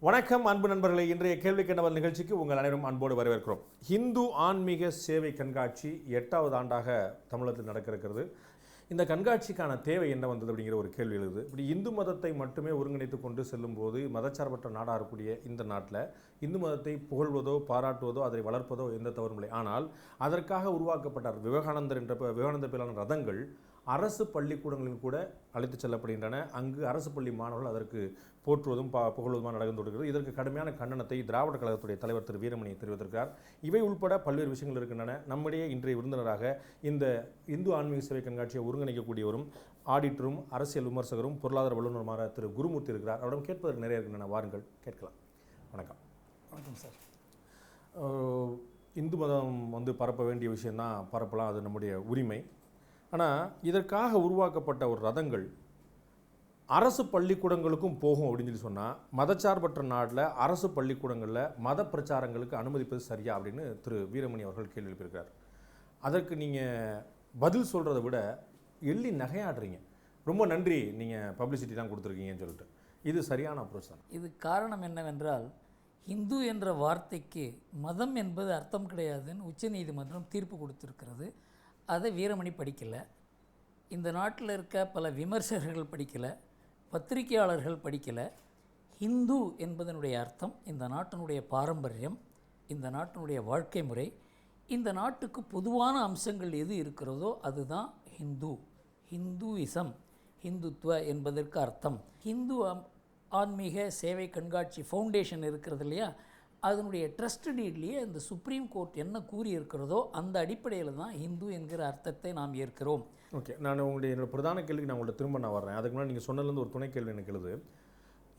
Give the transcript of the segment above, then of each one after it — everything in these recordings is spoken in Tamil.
வணக்கம் அன்பு நண்பர்களே, இன்றைய கேள்வி கண்டவர் நிகழ்ச்சிக்கு உங்கள் அனைவரும் அன்போடு வரவேற்கிறோம். இந்து ஆன்மீக சேவை கண்காட்சி 8வது ஆண்டாக தமிழகத்தில் நடக்க இருக்கிறது. இந்த கண்காட்சிக்கான தேவை என்ன வந்தது அப்படிங்கிற ஒரு கேள்வி எழுது. இப்படி இந்து மதத்தை மட்டுமே ஒருங்கிணைத்து கொண்டு செல்லும் போது மதச்சார்பற்ற நாடாக இருக்கக்கூடிய இந்த நாட்டில் இந்து மதத்தை புகழ்வதோ பாராட்டுவதோ அதை வளர்ப்பதோ எந்த தவறும் இல்லை. ஆனால் அதற்காக உருவாக்கப்பட்ட விவேகானந்தர் பேரான ரதங்கள் அரசு பள்ளிக்கூடங்களில் கூட அழைத்து செல்லப்படுகின்றன. அங்கு அரசு பள்ளி மாணவர்கள் அதற்கு போற்றுவதும் புகழ்வதுமாக நடந்து கொண்டிருக்கிறது. இதற்கு கடுமையான கண்டனத்தை திராவிட கழகத்துடைய தலைவர் திரு வீரமணி தெரிவித்திருக்கிறார். இவை உள்பட பல்வேறு விஷயங்கள் இருக்கின்றன. நம்முடைய இன்றைய விருந்தினராக இந்த இந்து ஆன்மீக சேவை கண்காட்சியை ஒருங்கிணைக்கக்கூடியவரும் ஆடிட்டரும் அரசியல் விமர்சகரும் பொருளாதார வல்லுநருமான திரு குருமூர்த்தி இருக்கிறார். அவரிடம் கேட்பதற்கு நிறைய இருக்கின்றன, வாருங்கள் கேட்கலாம். வணக்கம். வணக்கம் சார். இந்து மதம் பரப்ப வேண்டிய விஷயந்தான், பரப்பலாம், அது நம்முடைய உரிமை. ஆனால் இதற்காக உருவாக்கப்பட்ட ஒரு ரதங்கள் அரசு பள்ளிக்கூடங்களுக்கும் போகும் அப்படின்னு சொல்லி சொன்னால், மதச்சார்பற்ற நாட்டில் அரசு பள்ளிக்கூடங்களில் மத பிரச்சாரங்களுக்கு அனுமதிப்பது சரியா அப்படின்னு திரு வீரமணி அவர்கள் கேள்வி எழுப்பியிருக்கிறார். அதற்கு நீங்கள் பதில் சொல்கிறத விட எள்ளி நகையாடுறீங்க. ரொம்ப நன்றி, நீங்கள் பப்ளிசிட்டி தான் கொடுத்துருக்கீங்கன்னு சொல்லிட்டு. இது சரியான அப்ரோச் தான். இது காரணம் என்னவென்றால், இந்து என்ற வார்த்தைக்கு மதம் என்பது அர்த்தம் கிடையாதுன்னு உச்சநீதிமன்றம் தீர்ப்பு கொடுத்துருக்கிறது. அதை வீரமணி படிக்கலை, இந்த நாட்டில் இருக்க பல விமர்சகர்கள் படிக்கலை, பத்திரிகையாளர்கள் படிக்கலை. ஹிந்து என்பதனுடைய அர்த்தம் இந்த நாட்டினுடைய பாரம்பரியம், இந்த நாட்டினுடைய வாழ்க்கை முறை, இந்த நாட்டுக்கு பொதுவான அம்சங்கள் எது இருக்கிறதோ அதுதான் ஹிந்து. ஹிந்துயிசம், ஹிந்துத்வ என்பதற்கு அர்த்தம். ஹிந்து ஆன்மீக சேவை கண்காட்சி ஃபவுண்டேஷன் இருக்கிறது இல்லையா, அதனுடைய ட்ரஸ்ட் டீட்லேயே இந்த சுப்ரீம் கோர்ட் என்ன கூறியிருக்கிறதோ அந்த அடிப்படையில் தான் ஹிந்து என்கிற அர்த்தத்தை நாம் ஏற்கிறோம். ஓகே, நான் என்னோட பிரதான கேள்விக்கு நான் உங்கள்கிட்ட திரும்ப வர்றேன். அதுக்கு முன்னாடி நீங்கள் சொன்னதுலேருந்து ஒரு துணை கேள்வி எனக்கு எழுது.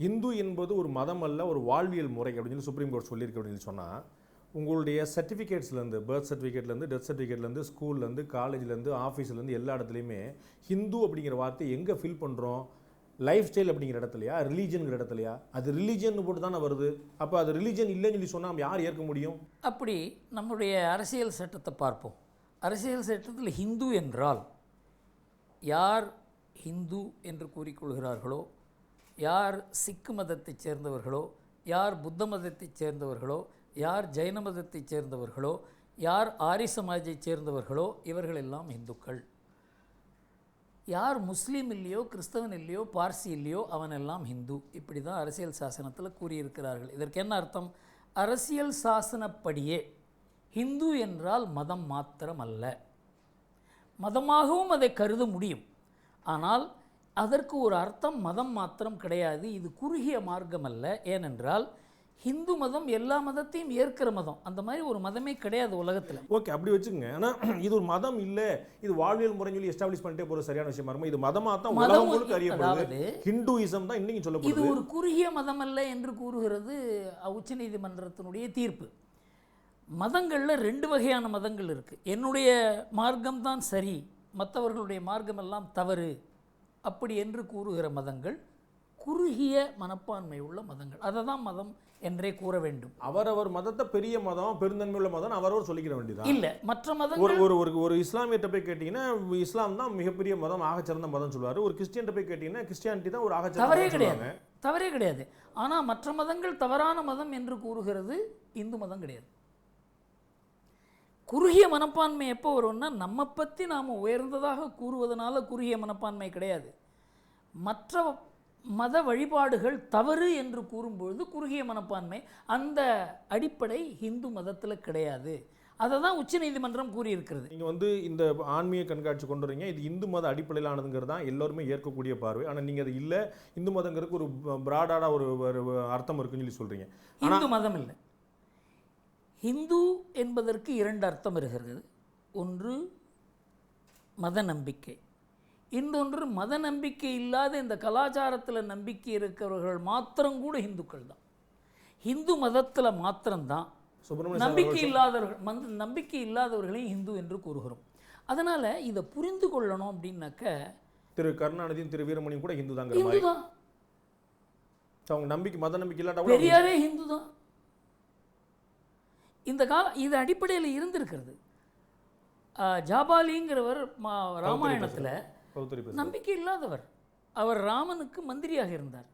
இந்து என்பது ஒரு மதம் அல்ல, ஒரு வாழ்வியல் முறை அப்படின்னு சொல்லி சுப்ரீம் கோர்ட் சொல்லியிருக்கு அப்படின்னு சொன்னால், உங்களுடைய சர்டிஃபிகேட்ஸ்லேருந்து, பர்த் சர்டிஃபிகேட்லேருந்து, டெத் சர்டிஃபிகேட்லேருந்து, ஸ்கூல்லேருந்து, காலேஜ்லேருந்து, ஆஃபீஸ்லேருந்து எல்லா இடத்துலையுமே ஹிந்து அப்படிங்கிற வார்த்தை எங்கே ஃபில் பண்ணுறோம்? லைஃப் ஸ்டைல் அப்படிங்கிற இடத்துலையா, ரிலீஜனுங்கிற இடத்துலையா? அது ரிலீஜன் போட்டு தானே வருது. அப்போ அது ரிலீஜன் இல்லைன்னு சொல்லி சொன்னால் நம்ம யார் ஏற்க முடியும்? அப்படி நம்முடைய அரசியல் சட்டத்தை பார்ப்போம். அரசியல் சட்டத்தில் ஹிந்து என்றால் யார் ஹிந்து என்று கூறிக்கொள்கிறார்களோ, யார் சிக்கு மதத்தைச் சேர்ந்தவர்களோ, யார் புத்த மதத்தைச் சேர்ந்தவர்களோ, யார் ஜைன மதத்தைச் சேர்ந்தவர்களோ, யார் ஆரிய சமாஜைச் சேர்ந்தவர்களோ, இவர்கள் எல்லாம் இந்துக்கள். யார் முஸ்லீம் இல்லையோ, கிறிஸ்தவன் இல்லையோ, பார்சி இல்லையோ, அவனெல்லாம் ஹிந்து. இப்படி தான் அரசியல் சாசனத்தில் கூறியிருக்கிறார்கள். இதற்கு என்ன அர்த்தம்? அரசியல் சாசனப்படியே ஹிந்து என்றால் மதம் மாத்திரம் அல்ல, மதமாகவும் அதை கருத முடியும். ஆனால் அதற்கு ஒரு அர்த்தம் மதம் மாத்திரம் கிடையாது. இது குறுகிய மார்க்கம் அல்ல. ஏனென்றால் ஹிந்து மதம் எல்லா மதத்தையும் ஏற்கிற மதம். அந்த மாதிரி ஒரு மதமே கிடையாது உலகத்தில். ஓகே, அப்படி வச்சுக்கோங்க. ஆனால் இது ஒரு மதம் இல்லை, இது வாழ்வியல் முறை சொல்லி எஸ்டாப்ளிஷ் பண்ணிட்டே போகிற சரியான விஷயமா இருக்கும். இது மதமாக தான் உலகம் முழுக்க அறியப்படுது. ஹிந்துயிசம் தான் இன்னைக்கு சொல்லப்படுது. இது ஒரு குறுகிய மதம் அல்ல என்று கூறுகிறது உச்சநீதிமன்றத்தினுடைய தீர்ப்பு. மதங்களில் 2 வகையான மதங்கள் இருக்குது. என்னுடைய மார்க்கம் தான் சரி, மற்றவர்களுடைய மார்க்கம் எல்லாம் தவறு, அப்படி என்று கூறுகிற மதங்கள் குறுகிய மனப்பான்மை உள்ள மதங்கள். அதை தான் மதம் என்றே கூற வேண்டும். அவரவர் மதத்தை பெரிய மதம், பெருந்தன்மை உள்ள மதம் அவரவர் சொல்லிக்கிற வேண்டியதான். இல்லை, மற்ற மதங்கள் ஒரு இஸ்லாமியர்கிட்ட போய் கேட்டீங்கன்னா இஸ்லாம் தான் மிகப்பெரிய மதம், ஆகச்சிறந்த மதம் சொல்லுவார். ஒரு கிறிஸ்டியன்ட்ட போய் கேட்டீங்கன்னா கிறிஸ்டியானிட்டி தான் ஒரு ஆகச்சிறந்த. தவறே கிடையாது. ஆனால் மற்ற மதங்கள் தவறான மதம் என்று கூறுகிறது இந்து மதம் கிடையாது. குறுகிய மனப்பான்மை எப்போ வரும்னா, நம்ம பற்றி நாம் உயர்ந்ததாக கூறுவதனால குறுகிய மனப்பான்மை கிடையாது. மற்ற மத வழிபாடுகள் தவறு என்று கூறும்பொழுது குறுகிய மனப்பான்மை. அந்த அடிப்படை ஹிந்து மதத்தில் கிடையாது. அதை தான் உச்சநீதிமன்றம் கூறியிருக்கிறது. நீங்கள் இந்த ஆன்மீக கண்காட்சி கொண்டு வரீங்க, இது இந்து மத அடிப்படையில் ஆனதுங்கிறது தான் எல்லோருமே ஏற்கக்கூடிய பார்வை. ஆனால் நீங்கள் அது இல்லை, இந்து மதங்கிறதுக்கு ஒரு பிராடான ஒரு அர்த்தம் இருக்குன்னு சொல்லி சொல்கிறீங்க. இந்து மதம் இல்லை. ஹிந்து என்பதற்கு 2 அர்த்தம் இருக்கிறது. ஒன்று மத நம்பிக்கை, இன்னொன்று மத நம்பிக்கை இல்லாத இந்த கலாச்சாரத்தில் நம்பிக்கை இருக்கிறவர்கள் மாத்திரம் கூட இந்துக்கள் தான். ஹிந்து மதத்தில் மாத்திரம்தான் நம்பிக்கை இல்லாதவர்களையும் ஹிந்து என்று கூறுகிறோம். அதனால் இதை புரிந்து கொள்ளணும் அப்படின்னாக்க, திரு கருணாநிதியும் திரு வீரமணியும் கூட ஹிந்து தான். அவங்க நம்பிக்கை, மத நம்பிக்கை இல்லாத பெரியாரே ஹிந்து தான். இந்த இது அடிப்படையில் இருந்திருக்கிறது. ஜாபாலிங்கிறவர் ராமாயணத்தில் நம்பிக்கை இல்லாதவர். அவர் ராமனுக்கு மந்திரியாக இருந்தார்.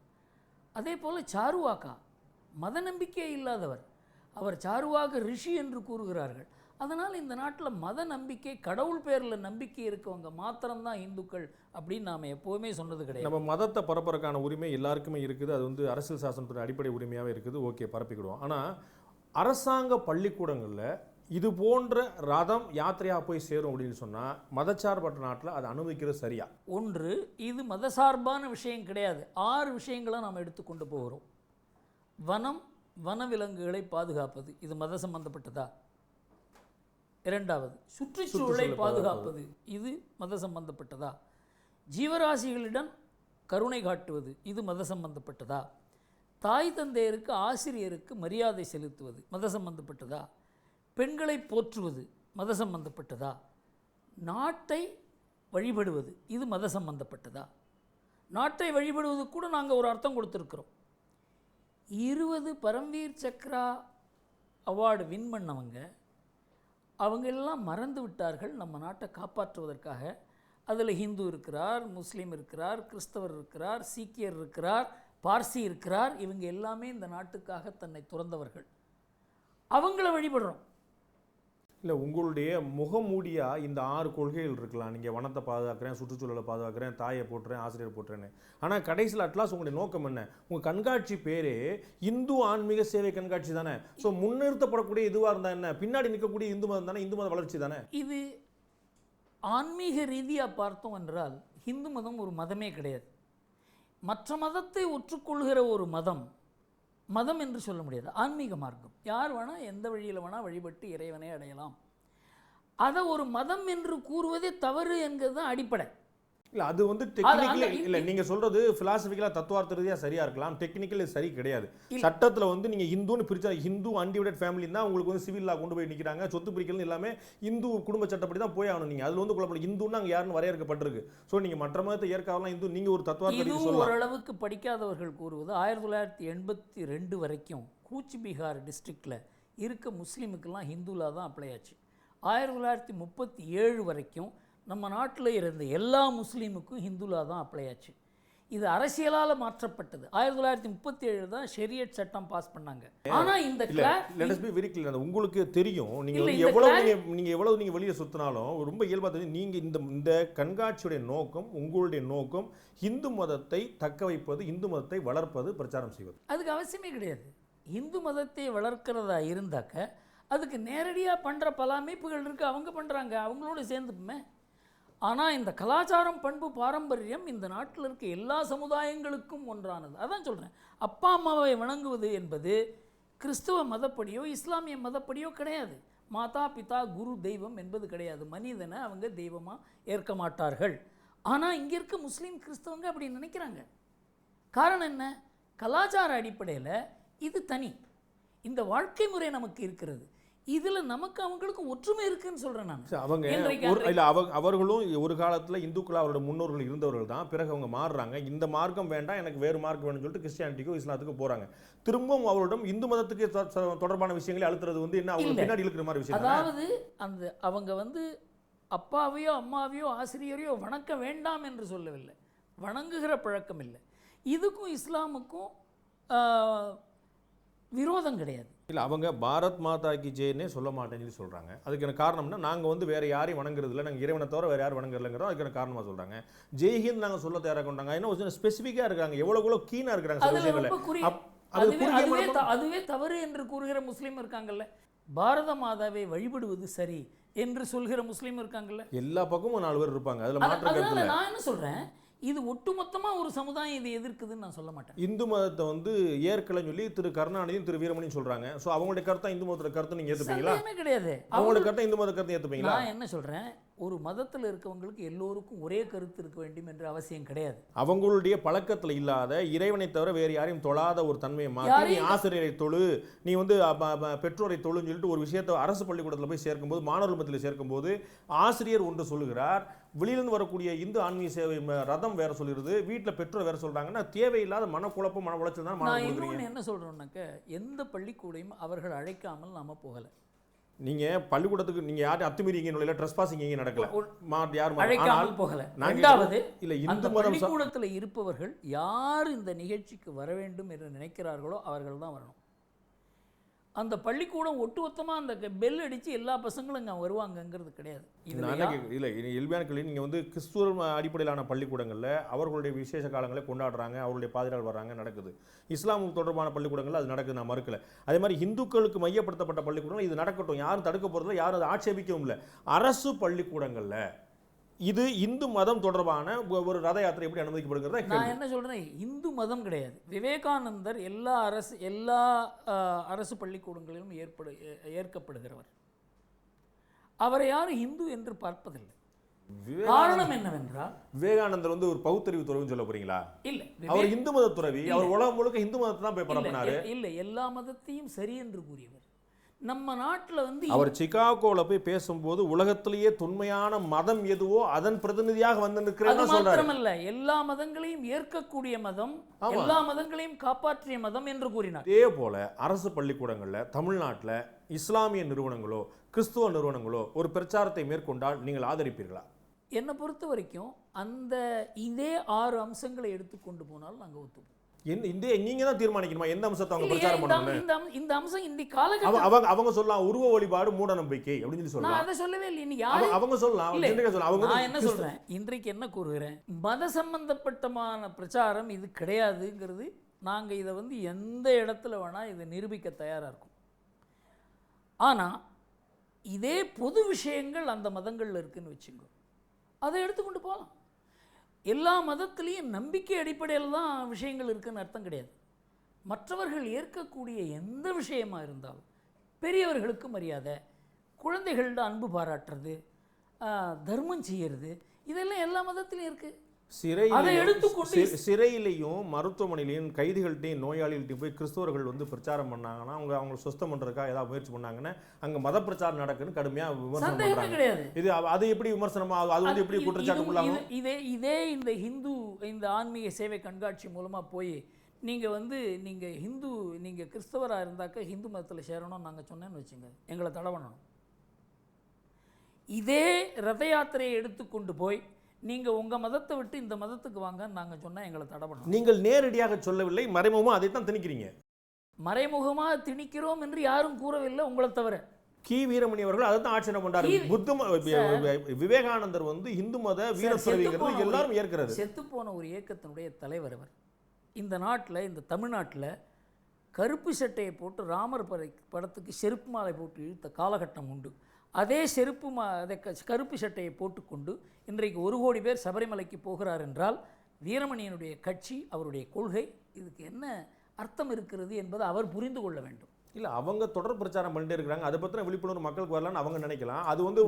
அதே போல் சாருவாக்கா மத நம்பிக்கை இல்லாதவர். அவர் சாருவாக ரிஷி என்று கூறுகிறார்கள். அதனால் இந்த நாட்டில் மத நம்பிக்கை, கடவுள் பேரில் நம்பிக்கை இருக்கவங்க மாத்திரம்தான் இந்துக்கள் அப்படின்னு நாம் எப்போவுமே சொன்னது கிடையாது. நம்ம மதத்தை பரப்புறதுக்கான உரிமை எல்லாருக்குமே இருக்குது. அது வந்து அரசியல் சாசனத்தோட அடிப்படை உரிமையாகவே இருக்குது. ஓகே, பரப்பிக்கிடுவோம். ஆனால் அரசாங்க பள்ளிக்கூடங்களில் இது போன்ற ரதம் யாத்திரையாக போய் சேரும் அப்படின்னு சொன்னால் மதச்சார்பற்ற நாட்டில் அதை அனுமதிக்கிறது சரியா? ஒன்று, இது மதசார்பான விஷயம் கிடையாது. 6 விஷயங்களை நாம் எடுத்துக்கொண்டு போகிறோம். வனம், வனவிலங்குகளை பாதுகாப்பது, இது மத சம்பந்தப்பட்டதா? இரண்டாவது, சுற்றுச்சூழலை பாதுகாப்பது, இது மத சம்பந்தப்பட்டதா? ஜீவராசிகளிடம் கருணை காட்டுவது, இது மத சம்பந்தப்பட்டதா? தாய் தந்தையருக்கு, ஆசிரியருக்கு மரியாதை செலுத்துவது மத சம்பந்தப்பட்டதா? பெண்களை போற்றுவது மத சம்பந்தப்பட்டதா? நாட்டை வழிபடுவது, இது மத சம்பந்தப்பட்டதா? நாட்டை வழிபடுவது கூட நாங்கள் ஒரு அர்த்தம் கொடுத்துருக்குறோம். 20 பரம்வீர் சக்ரா அவார்டு வின் பண்ணவங்க, அவங்க எல்லாம் மறந்து விட்டார்கள் நம்ம நாட்டை காப்பாற்றுவதற்காக. அதில் ஹிந்து இருக்கிறார், முஸ்லீம் இருக்கிறார், கிறிஸ்தவர் இருக்கிறார், சீக்கியர் இருக்கிறார், பார்சி இருக்கிறார். இவங்க எல்லாமே இந்த நாட்டுக்காக தன்னை துறந்தவர்கள். அவங்கள வழிபடுறோம். இல்லை, உங்களுடைய முகமூடியாக இந்த 6 கொள்கைகள் இருக்கலாம். நீங்கள் வனத்தை பாதுகாக்கிறேன், சுற்றுச்சூழலை பாதுகாக்கிறேன், தாயை போட்டுறேன், ஆசிரியர் போட்டுறேன்னு. ஆனால் கடைசியில் அட்லாஸ் உங்களுடைய நோக்கம் என்ன? உங்கள் கண்காட்சி பேரே இந்து ஆன்மீக சேவை கண்காட்சி தானே. ஸோ முன்னிறுத்தப்படக்கூடிய இதுவாக இருந்தால் என்ன? பின்னாடி நிற்கக்கூடிய இந்து மதம் தானே, இந்து மத வளர்ச்சி தானே. இது ஆன்மீக ரீதியாக பார்த்தோம் என்றால் இந்து மதம் ஒரு மதமே கிடையாது. மற்ற மதத்தை ஒற்றுக்கொள்கிற ஒரு மதம் மதம் என்று சொல்ல முடியாது. ஆன்மீக மார்க்கம். யார் வேணால் எந்த வழியில் வேணால் வழிபட்டு இறைவனை அடையலாம். அதை ஒரு மதம் என்று கூறுவதே தவறு என்கிறது தான் அடிப்படை. இல்லை, அது வந்து டெக்னிக்கலி இல்லை, நீங்கள் சொல்கிறது ஃபிலாசபிக்கலாக தத்துவார்த்த ரீதியாக சரியாக இருக்கலாம். டெக்னிக்கலி சரி கிடையாது. சட்டத்தில் வந்து நீங்கள் இந்துன்னு பிரிச்சா, ஹிந்து அன்டிவைடட் ஃபேமிலி தான் உங்களுக்கு வந்து சிவில் லா கொண்டு போய் நிற்கிறாங்க. சொத்து பிரிக்கிறது எல்லாமே இந்து குடும்ப சட்டப்படி தான் போய் ஆகணும். நீங்கள் அதில் வந்து குழப்பம். இந்துன்னு அங்கே யாருன்னு வரையறுக்கப்பட்டிருக்கு. ஸோ நீங்கள் மற்ற மதத்தை ஏற்காவலாம் இந்து, நீங்கள் ஒரு தத்துவார்த்த ரீதி சொல்லலாம். ஓரளவுக்கு படிக்காதவர்கள் கூறுவது 1982 வரைக்கும் கூச் பீகார் டிஸ்ட்ரிக்டில் இருக்க முஸ்லீமுக்கெல்லாம் ஹிந்துலா தான் அப்ளை ஆச்சு. 1937 வரைக்கும் நம்ம நாட்டில் இருந்த எல்லா முஸ்லீமுக்கும் ஹிந்துலா தான் அப்ளை ஆச்சு. இது அரசியலால் மாற்றப்பட்டது. 1937 தான் ஷரியட் சட்டம் பாஸ் பண்ணாங்க. ஆனால் இந்த உங்களுக்கு தெரியும், நீங்கள் எவ்வளவு நீங்கள் வெளியே சுற்றினாலும் ரொம்ப இயல்பாக தெரியும். நீங்கள் இந்த கண்காட்சியுடைய நோக்கம், உங்களுடைய நோக்கம் இந்து மதத்தை தக்க வைப்பது, இந்து மதத்தை வளர்ப்பது, பிரச்சாரம் செய்வது. அதுக்கு அவசியமே கிடையாது. இந்து மதத்தை வளர்க்கிறதா இருந்தாக்க அதுக்கு நேரடியாக பண்ணுற பல அமைப்புகள் இருக்குது. அவங்க பண்ணுறாங்க, அவங்களோட சேர்ந்துப்போமே. ஆனால் இந்த கலாச்சாரம், பண்பு, பாரம்பரியம் இந்த நாட்டில் இருக்க எல்லா சமுதாயங்களுக்கும் ஒன்றானது. அதான் சொல்கிறேன். அப்பா அம்மாவை வணங்குவது என்பது கிறிஸ்துவ மதப்படியோ இஸ்லாமிய மதப்படியோ கிடையாது. மாதா பிதா குரு தெய்வம் என்பது கிடையாது. மனிதனை அவங்க தெய்வமாக ஏற்க மாட்டார்கள். ஆனால் இங்கே இருக்க முஸ்லீம் கிறிஸ்தவங்க அப்படி நினைக்கிறாங்க. காரணம் என்ன? கலாச்சார அடிப்படையில் இது தனி. இந்த வாழ்க்கை முறை நமக்கு இருக்கிறது. இதில் நமக்கு அவங்களுக்கு ஒற்றுமை இருக்குன்னு சொல்கிறேன் நான். அவர்களும் ஒரு காலத்தில் இந்துக்கள் அவரோட முன்னோர்கள் இருந்தவர்கள் தான். பிறகு அவங்க மாறுறாங்க. இந்த மார்க்கம் வேண்டாம், எனக்கு வேறு மார்க்கம் வேணும்னு சொல்லிட்டு கிறிஸ்டியானிட்டிக்கோ இஸ்லாத்துக்கும் போகிறாங்க. திரும்பவும் அவரோட இந்து மதத்துக்கு தொடர்பான விஷயங்களை அழுத்துறது வந்து என்ன, அவங்க பின்னாடி இருக்கிற மாதிரி விஷயம். அதாவது அவங்க வந்து அப்பாவையோ அம்மாவையோ ஆசிரியரையோ வணக்க வேண்டாம் என்று சொல்லவில்லை. வணங்குகிற பழக்கம் இல்லை. இதுக்கும் இஸ்லாமுக்கும் விரோதம் கிடையாது. இல்லை, அவங்க பாரத் மாதா கி ஜெயனே சொல்ல மாட்டேன்னு சொல்கிறாங்க. அதுக்கான காரணம்னா நாங்கள் வந்து வேறு யாரையும் வணங்குறது இல்லை, நாங்கள் இறைவனை தவிர வேறு யாரும் வணங்குறதுங்கிறோம். அதுக்கான காரணமாக சொல்கிறாங்க. ஜெய்ஹிந்த் நாங்கள் சொல்ல தயாராக கொண்டாங்க. ஏன்னா ஒரு ஸ்பெசிஃபிக்காக இருக்காங்க, எவ்வளோ கீனாக இருக்கிறாங்க. அதுவே தவறு என்று கூறுகிற முஸ்லீம் இருக்காங்கல்ல. பாரத மாதாவை வழிபடுவது சரி என்று சொல்கிற முஸ்லீம் இருக்காங்கல்ல. எல்லா பக்கமும் 4 பேர் இருப்பாங்க. அதில் மாற்றம். நான் என்ன சொல்கிறேன், இது ஒட்டுமொத்தமாக ஒரு சமுதாயம் இதை எதிர்க்குதுன்னு நான் சொல்ல மாட்டேன். இந்து மதத்தை வந்து ஏற்கலன்னு சொல்லி திரு கருணாநிதியும் திரு வீரமணியும் சொல்கிறாங்க. ஸோ அவங்களுடைய கருத்தை இந்து மதத்தோட கருத்தை நீங்கள் ஏற்றுப்பீங்களா? கிடையாது. அவங்களோட கருத்தை இந்து மத கருத்தை ஏற்றுப்பீங்களா? நான் என்ன சொல்கிறேன், ஒரு மதத்தில் இருக்கவங்களுக்கு எல்லோருக்கும் ஒரே கருத்து இருக்க வேண்டும் என்ற அவசியம் கிடையாது. அவங்களுடைய பழக்கத்தில் இல்லாத, இறைவனை தவிர வேறு யாரையும் தொழாத ஒரு தன்மையை மாற்றி, நீ ஆசிரியரை தொழு, நீ வந்து பெற்றோரை தொழுன்னு சொல்லிட்டு ஒரு விஷயத்தை அரசு பள்ளிக்கூடத்தில் போய் சேர்க்கும்போது, மாணவர்கள் மத்தியில் சேர்க்கும்போது ஆசிரியர் ஒன்று சொல்லுகிறார், வெளியிலிருந்து வரக்கூடிய இந்து ஆன்மீக சேவை ரதம் வேற சொல்லிடுது, வீட்டில் பெற்றோர் வேற சொல்றாங்கன்னா தேவையில்லாத மனக்குழப்பம், மன உளைச்சல் தான். நான் இன்னொன்று என்ன சொல்கிறோன்னாக்க, எந்த பள்ளிக்கூடையும் அவர்கள் அழைக்காமல் நாம் போகலை. நீங்கள் பள்ளிக்கூடத்துக்கு நீங்கள் யாரும் அத்துமீறி இங்கே நுழையில, ட்ரெஸ் பாசிங் இங்கே நடக்கல, யாரும் அழைக்காமல் போகலை. ரெண்டாவது, இல்லை, இந்த பள்ளிக்கூடத்தில் இருப்பவர்கள் யார் இந்த நிகழ்ச்சிக்கு வர வேண்டும் என்று நினைக்கிறார்களோ அவர்கள் தான் வரணும். அந்த பள்ளிக்கூடம் ஒட்டுமொத்தமாக அந்த பெல் அடித்து எல்லா பசங்களும் இங்கே வருவாங்கங்கிறது கிடையாது. இல்லை இயல்பான கேள்வி. நீங்கள் வந்து கிறிஸ்துவ அடிப்படையிலான பள்ளிக்கூடங்களில் அவர்களுடைய விசேஷ காலங்களை கொண்டாடுறாங்க, அவருடைய பாதிரியார் வர்றாங்க, நடக்குது. இஸ்லாம் தொடர்பான பள்ளிக்கூடங்கள் அது நடக்குது, நான் மறுக்கல. அதே மாதிரி இந்துக்களுக்கு மையப்படுத்தப்பட்ட பள்ளிக்கூடங்கள் இது நடக்கட்டும், யாரும் தடுக்க போகிறதில்ல, யாரும் அதை ஆட்சேபிக்கவும் இல்லை. அரசு பள்ளிக்கூடங்களில் இது இந்து மதம் தொடர்பான ஒரு ரத யாத்திரை எப்படி அனுமதிக்கப்படுகிறதா? நான் என்ன சொல்கிறேன், இந்து மதம் கிடையாது. விவேகானந்தர் எல்லா அரசு பள்ளிக்கூடங்களிலும் ஏற்கப்படுகிறவர். அவரை யாரும் இந்து என்று பார்ப்பதில்லை. காரணம் என்னவென்றால் விவேகானந்தர் வந்து ஒரு பகுத்தறிவு துறவின்னு சொல்ல போறீங்களா? இல்லை, அவர் இந்து மத துறவி. அவர் உலகம் முழுக்க இந்து மதத்தை தான் போய் பரப்பினாரு. இல்லை, எல்லா மதத்தையும் சரி என்று கூறியவர். நம்ம நாட்டில் வந்து அவர் சிகாகோல போய் பேசும்போது உலகத்திலேயே தொன்மையான மதம் எதுவோ அதன் பிரதிநிதியாக வந்து நிற்கிறது மாத்திரமல்ல, எல்லா மதங்களையும் ஏற்கக்கூடிய மதம், எல்லா மதங்களையும் காப்பாற்றிய மதம் என்று கூறினார். இதே போல அரசு பள்ளிக்கூடங்கள்ல தமிழ்நாட்டில் இஸ்லாமிய நிறுவனங்களோ கிறிஸ்துவ நிறுவனங்களோ ஒரு பிரச்சாரத்தை மேற்கொண்டால் நீங்கள் ஆதரிப்பீர்களா? என்னை பொறுத்த வரைக்கும் இதே 6 அம்சங்களை எடுத்துக்கொண்டு போனால் நாங்கள் ஒத்துப்போம். நீங்க தான் தீர்மானிக்கணுமா எந்த அம்சத்தை அவங்க பிரச்சாரம் பண்ணணும்? இந்த அம்சம் இந்த காலகட்டம் அவங்க சொல்லலாம் உருவ வழிபாடு மூட நம்பிக்கை அப்படின்னு சொல்லலாம். நான் அதை சொல்லவே இல்லை. அவங்க சொல்லலாம். நான் என்ன சொல்றேன், இன்றைக்கு என்ன கூறுகிறேன், மத சம்பந்தப்பட்டமான பிரச்சாரம் இது கிடையாதுங்கிறது. நாங்க இதை வந்து எந்த இடத்துல வேணா இதை நிரூபிக்க தயாரா இருக்கும். ஆனா இதே பொது விஷயங்கள் அந்த மதங்கள்ல இருக்குன்னு வச்சுங்க, அதை எடுத்துக்கொண்டு போகலாம். எல்லா மதத்திலையும் நம்பிக்கை அடிப்படையில் தான் விஷயங்கள் இருக்குன்னு அர்த்தம் கிடையாது. மற்றவர்கள் ஏற்கக்கூடிய எந்த விஷயமா இருந்தாலும் பெரியவர்களுக்கு மரியாதை, குழந்தைகளோட அன்பு பாராட்டுறது, தர்மம் செய்யறது, இதெல்லாம் எல்லா மதத்திலையும் இருக்குது. சிறையிலையும் மருத்துவமனையிலையும் கைதிகள்கிட்டையும் நோயாளிகள்ட்டையும் போய் கிறிஸ்தவர்கள் வந்து பிரச்சாரம் பண்ணாங்கன்னா அவங்க சுத்தம் பண்ணுறதுக்காக ஏதாவது முயற்சி பண்ணாங்கன்னா அங்கே மத பிரச்சாரம் நடக்குன்னு கடுமையாக விமர்சனம் பண்ணுறாங்க. இது அது எப்படி விமர்சனமாக, அது வந்து எப்படி குற்றச்சாட்டு? இதே இந்த ஆன்மீக சேவை கண்காட்சி மூலமாக போய் நீங்கள் கிறிஸ்தவராக இருந்தாக்க ஹிந்து மதத்தில் சேரணும்னு நாங்கள் சொன்னேன்னு வச்சுங்க, எங்களை தடை பண்ணணும். இதே ரத யாத்திரையை எடுத்துக்கொண்டு போய் நீங்கள் உங்கள் மதத்தை விட்டு இந்த மதத்துக்கு வாங்கன்னு நாங்கள் சொன்னால் எங்களை தடை பண்ணணும். நீங்கள் நேரடியாக சொல்லவில்லை, மறைமுகமாக அதை தான் திணிக்கிறீங்க. மறைமுகமாக திணிக்கிறோம் என்று யாரும் கூறவில்லை உங்களை தவிர. கி வீரமணி அவர்கள் அதை தான் ஆட்சேபனை பண்றாரு. விவேகானந்தர் வந்து இந்து மத வீரத்துறவிங்கிறது எல்லாரும் ஏற்கிறது. செத்துப்போன ஒரு இயக்கத்தினுடைய தலைவர் அவர். இந்த நாட்டில், இந்த தமிழ்நாட்டில் கருப்பு சட்டையை போட்டு ராமர் படத்துக்கு செருப்பு மாலை போட்டு இழுத்த காலகட்டம் உண்டு. அதே கருப்பு சட்டையை போட்டுக்கொண்டு இன்றைக்கு 1 கோடி பேர் சபரிமலைக்கு போகிறார் என்றால் வீரமணியனுடைய கட்சி, அவருடைய கொள்கை, இதுக்கு என்ன அர்த்தம் இருக்கிறது என்பதை அவர் புரிந்து கொள்ள வேண்டும். இல்லை, அவங்க தொடர் பிரச்சாரம் பண்ணிட்டே இருக்கிறாங்க. அதை பற்றின விழிப்புணர்வு மக்களுக்கு வரலான்னு அவங்க நினைக்கலாம். அது வந்து